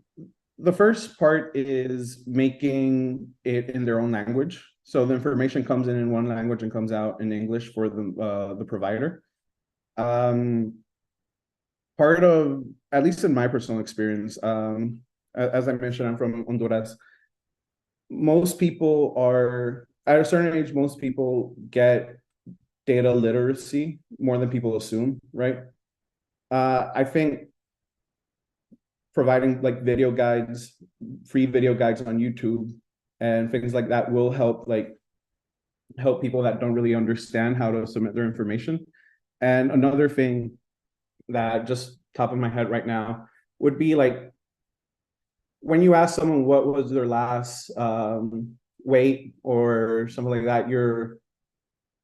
the first part is making it in their own language. So the information comes in one language and comes out in English for the provider. Part of, at least in my personal experience, as I mentioned, I'm from Honduras. Most people are, at a certain age, most people get data literacy more than people assume, right? I think providing like video guides, free video guides on YouTube and things like that will help people that don't really understand how to submit their information. And another thing that just top of my head right now would be like, when you ask someone what was their last weight or something like that, you're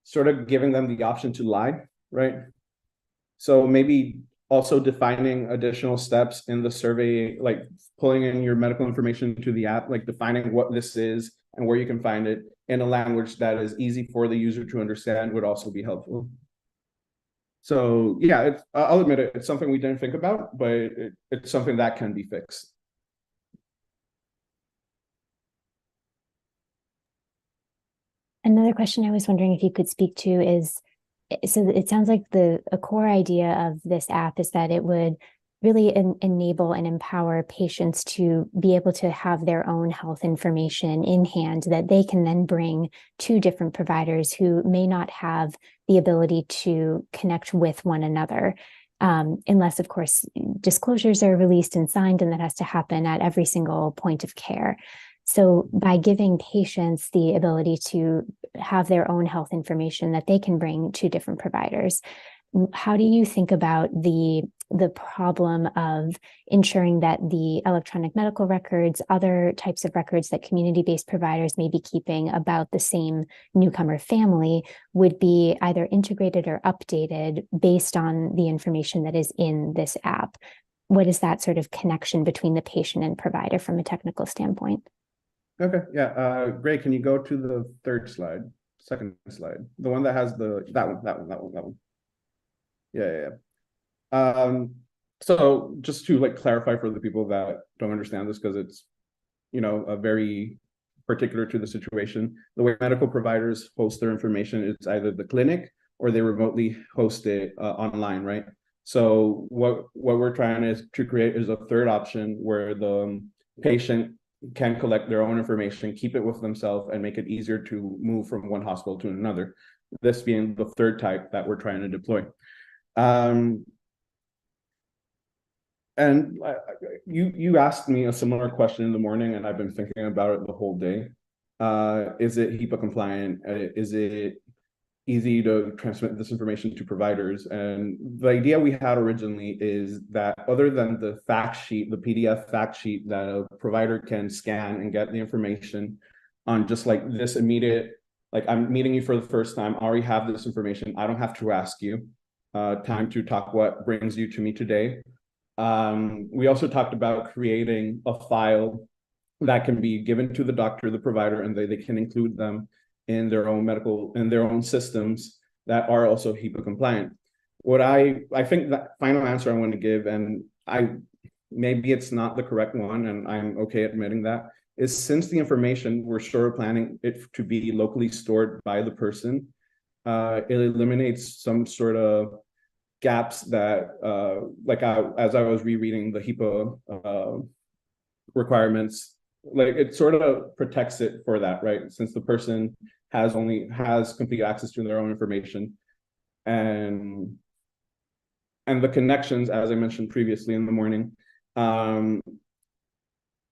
sort of giving them the option to lie, right? So maybe also defining additional steps in the survey, like pulling in your medical information to the app, like defining what this is and where you can find it in a language that is easy for the user to understand would also be helpful. So yeah, I'll admit it, it's something we didn't think about, but it's something that can be fixed. Another question I was wondering if you could speak to is, so it sounds like a core idea of this app is that it would really enable and empower patients to be able to have their own health information in hand that they can then bring to different providers who may not have the ability to connect with one another. Unless, of course, disclosures are released and signed, and that has to happen at every single point of care. So by giving patients the ability to have their own health information that they can bring to different providers, how do you think about the problem of ensuring that the electronic medical records, other types of records that community-based providers may be keeping about the same newcomer family would be either integrated or updated based on the information that is in this app? What is that sort of connection between the patient and provider from a technical standpoint? Okay, yeah. Gray, can you go to the second slide, the one that has that one. Yeah. So just to like clarify for the people that don't understand this, because it's, a very particular to the situation, the way medical providers host their information, it's either the clinic or they remotely host it online, right? So what we're trying to create is a third option where the patient can collect their own information, keep it with themselves, and make it easier to move from one hospital to another. This being the third type that we're trying to deploy. And you asked me a similar question in the morning, and I've been thinking about it the whole day. Is it HIPAA compliant? Is it easy to transmit this information to providers? And the idea we had originally is that other than the fact sheet, the PDF fact sheet that a provider can scan and get the information on just like this immediate, like I'm meeting you for the first time, I already have this information, I don't have to ask you. Time to talk what brings you to me today. We also talked about creating a file that can be given to the doctor, the provider, and they can include them in their own systems that are also HIPAA compliant. What I think that final answer I want to give, and maybe it's not the correct one, and I'm okay admitting that, is since the information we're sure planning it to be locally stored by the person, it eliminates some sort of gaps that, as I was rereading the HIPAA requirements, like it sort of protects it for that, right? Since the person has complete access to their own information, and the connections, as I mentioned previously in the morning,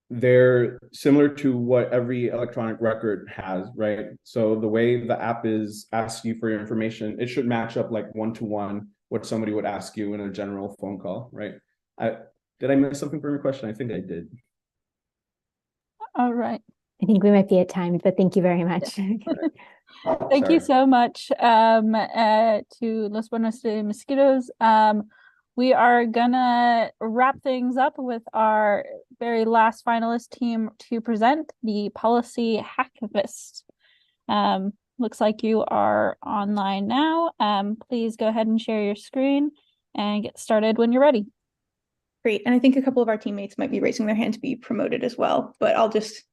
they're similar to what every electronic record has, right? So the way the app asks you for your information, it should match up like one-to-one what somebody would ask you in a general phone call, right? Did I miss something from your question? I think I did. All right. I think we might be at time, but thank you very much. Thank you so much to Los Buenos de Mosquitos. We are gonna wrap things up with our very last finalist team to present the policy Hackathon. Looks like you are online now. Please go ahead and share your screen and get started when you're ready. Great. And I think a couple of our teammates might be raising their hand to be promoted as well, but I'll just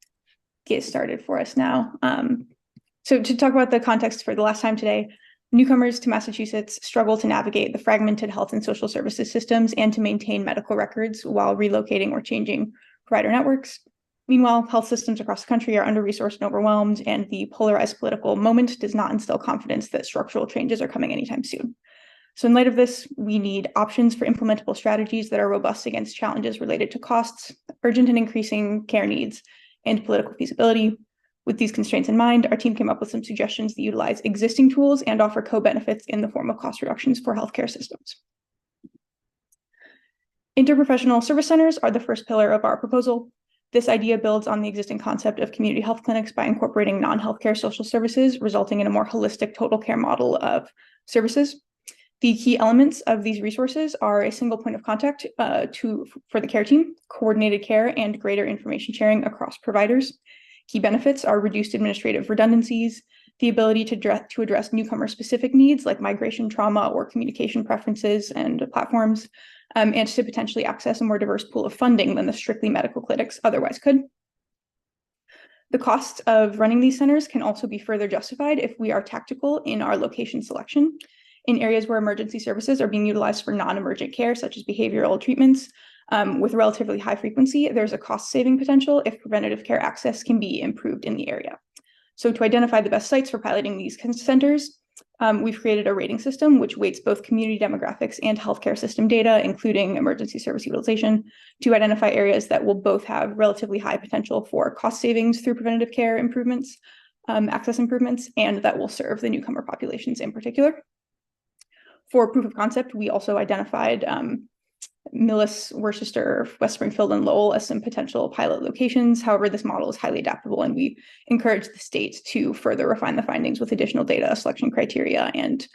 get started for us now. So to talk about the context for the last time today, newcomers to Massachusetts struggle to navigate the fragmented health and social services systems and to maintain medical records while relocating or changing provider networks. Meanwhile, health systems across the country are under-resourced and overwhelmed, and the polarized political moment does not instill confidence that structural changes are coming anytime soon. So in light of this, we need options for implementable strategies that are robust against challenges related to costs, urgent and increasing care needs, and political feasibility. With these constraints in mind, our team came up with some suggestions that utilize existing tools and offer co-benefits in the form of cost reductions for healthcare systems. Interprofessional service centers are the first pillar of our proposal. This idea builds on the existing concept of community health clinics by incorporating non-healthcare social services, resulting in a more holistic total care model of services. The key elements of these resources are a single point of contact for the care team, coordinated care, and greater information sharing across providers. Key benefits are reduced administrative redundancies, the ability to address newcomer-specific needs like migration trauma or communication preferences and platforms, and to potentially access a more diverse pool of funding than the strictly medical clinics otherwise could. The costs of running these centers can also be further justified if we are tactical in our location selection. In areas where emergency services are being utilized for non-emergent care, such as behavioral treatments, with relatively high frequency, there's a cost-saving potential if preventative care access can be improved in the area. So to identify the best sites for piloting these centers, We've created a rating system which weights both community demographics and healthcare system data, including emergency service utilization, to identify areas that will both have relatively high potential for cost savings through preventative care improvements, access improvements, and that will serve the newcomer populations in particular. For proof of concept, we also identified Millis, Worcester, West Springfield, and Lowell as some potential pilot locations. However, this model is highly adaptable, and we encourage the states to further refine the findings with additional data, selection criteria, and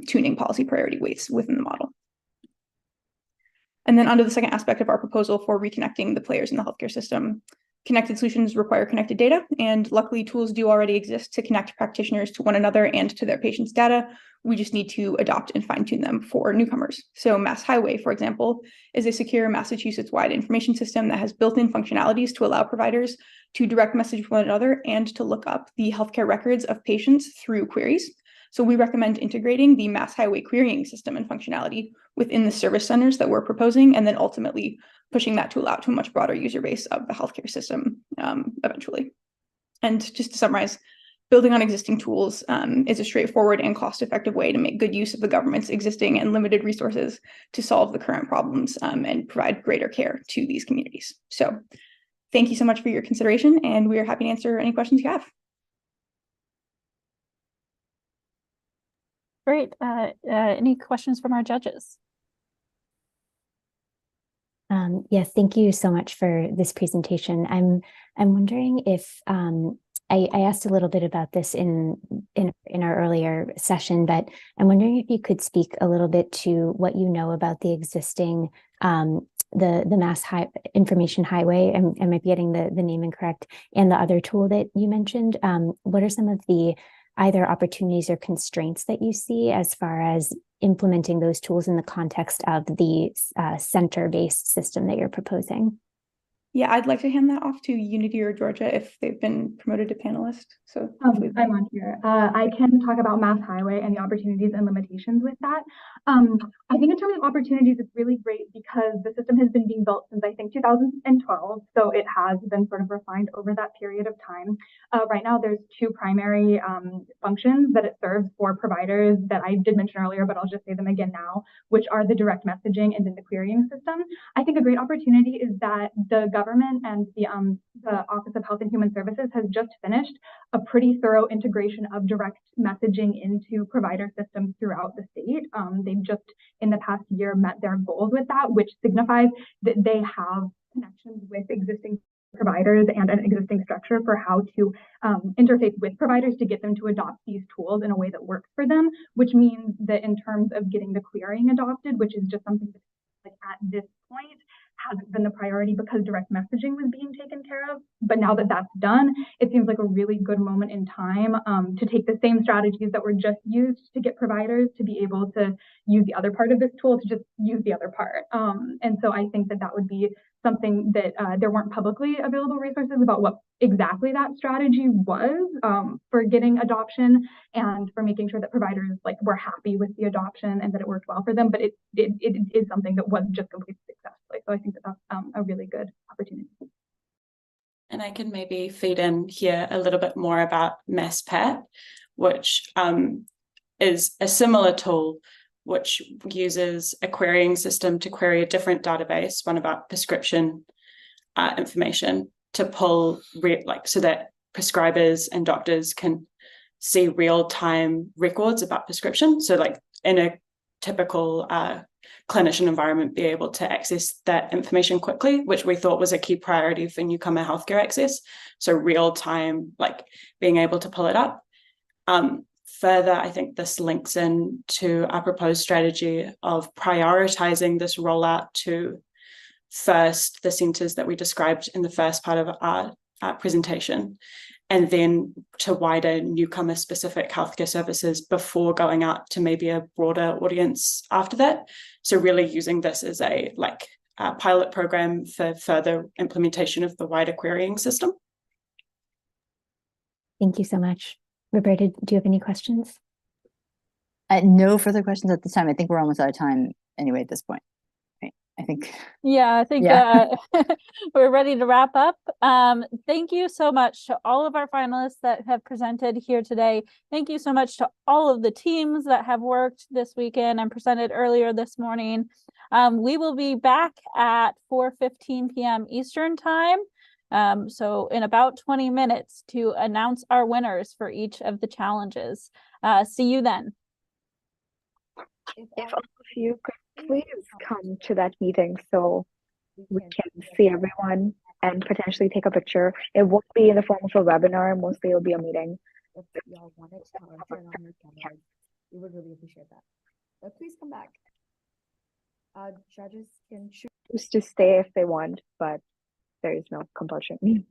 tuning policy priority weights within the model. And then onto the second aspect of our proposal for reconnecting the players in the healthcare system. Connected solutions require connected data, and luckily tools do already exist to connect practitioners to one another and to their patients' data. We just need to adopt and fine-tune them for newcomers. So Mass Highway, for example, is a secure Massachusetts-wide information system that has built-in functionalities to allow providers to direct message one another and to look up the healthcare records of patients through queries. So we recommend integrating the Mass Highway querying system and functionality within the service centers that we're proposing, and then ultimately pushing that to allow to a much broader user base of the healthcare system eventually. And just to summarize, building on existing tools is a straightforward and cost-effective way to make good use of the government's existing and limited resources to solve the current problems and provide greater care to these communities. So thank you so much for your consideration, and we are happy to answer any questions you have. Great. Any questions from our judges? Yes, thank you so much for this presentation. I'm wondering if I asked a little bit about this in our earlier session, but I'm wondering if you could speak a little bit to what you know about the existing the Mass Information Highway. I might be getting the name incorrect, and the other tool that you mentioned. What are some of the either opportunities or constraints that you see as far as implementing those tools in the context of the center-based system that you're proposing? Yeah, I'd like to hand that off to Unity or Georgia if they've been promoted to panelist. So I'm on here. I can talk about Mass Highway and the opportunities and limitations with that. I think in terms of opportunities, it's really great because the system has been being built since I think 2012. So it has been sort of refined over that period of time. Right now, there's two primary functions that it serves for providers that I did mention earlier, but I'll just say them again now, which are the direct messaging and then the querying system. I think a great opportunity is that the government and the Office of Health and Human Services has just finished a pretty thorough integration of direct messaging into provider systems throughout the state. They've just in the past year met their goals with that, which signifies that they have connections with existing providers and an existing structure for how to interface with providers to get them to adopt these tools in a way that works for them, which means that in terms of getting the querying adopted, which is just something that like at this point hasn't been the priority because direct messaging was being taken care of. But now that that's done, it seems like a really good moment in time to take the same strategies that were just used to get providers to be able to use the other part of this tool to just use the other part. And so I think that that would be something that there weren't publicly available resources about what exactly that strategy was for getting adoption and for making sure that providers like were happy with the adoption and that it worked well for them. But it is something that was just completed successfully. So I think that that's a really good opportunity. And I can maybe feed in here a little bit more about MassPat, which is a similar tool which uses a querying system to query a different database, one about prescription information, to pull so that prescribers and doctors can see real-time records about prescription. So like in a typical clinician environment, be able to access that information quickly, which we thought was a key priority for newcomer healthcare access. So real-time, like being able to pull it up. Further, I think this links in to our proposed strategy of prioritizing this rollout to first the centers that we described in the first part of our presentation, and then to wider newcomer specific healthcare services before going out to maybe a broader audience after that. So really using this as a pilot program for further implementation of the wider querying system. Thank you so much. Roberta, do you have any questions? No further questions at this time. I think we're almost out of time anyway at this point. Right. I think. Yeah, I think Yeah. we're ready to wrap up. Thank you so much to all of our finalists that have presented here today. Thank you so much to all of the teams that have worked this weekend and presented earlier this morning. We will be back at 4:15 p.m. Eastern time. So in about 20 minutes to announce our winners for each of the challenges. See you then. If all of you could please come to that meeting so we can see everyone and potentially take a picture. It won't be in the form of a webinar, mostly it'll be a meeting. If y'all wanted to turn on your cameras, we would really appreciate that. But please come back. Judges can choose Just to stay if they want, but there is no compulsion.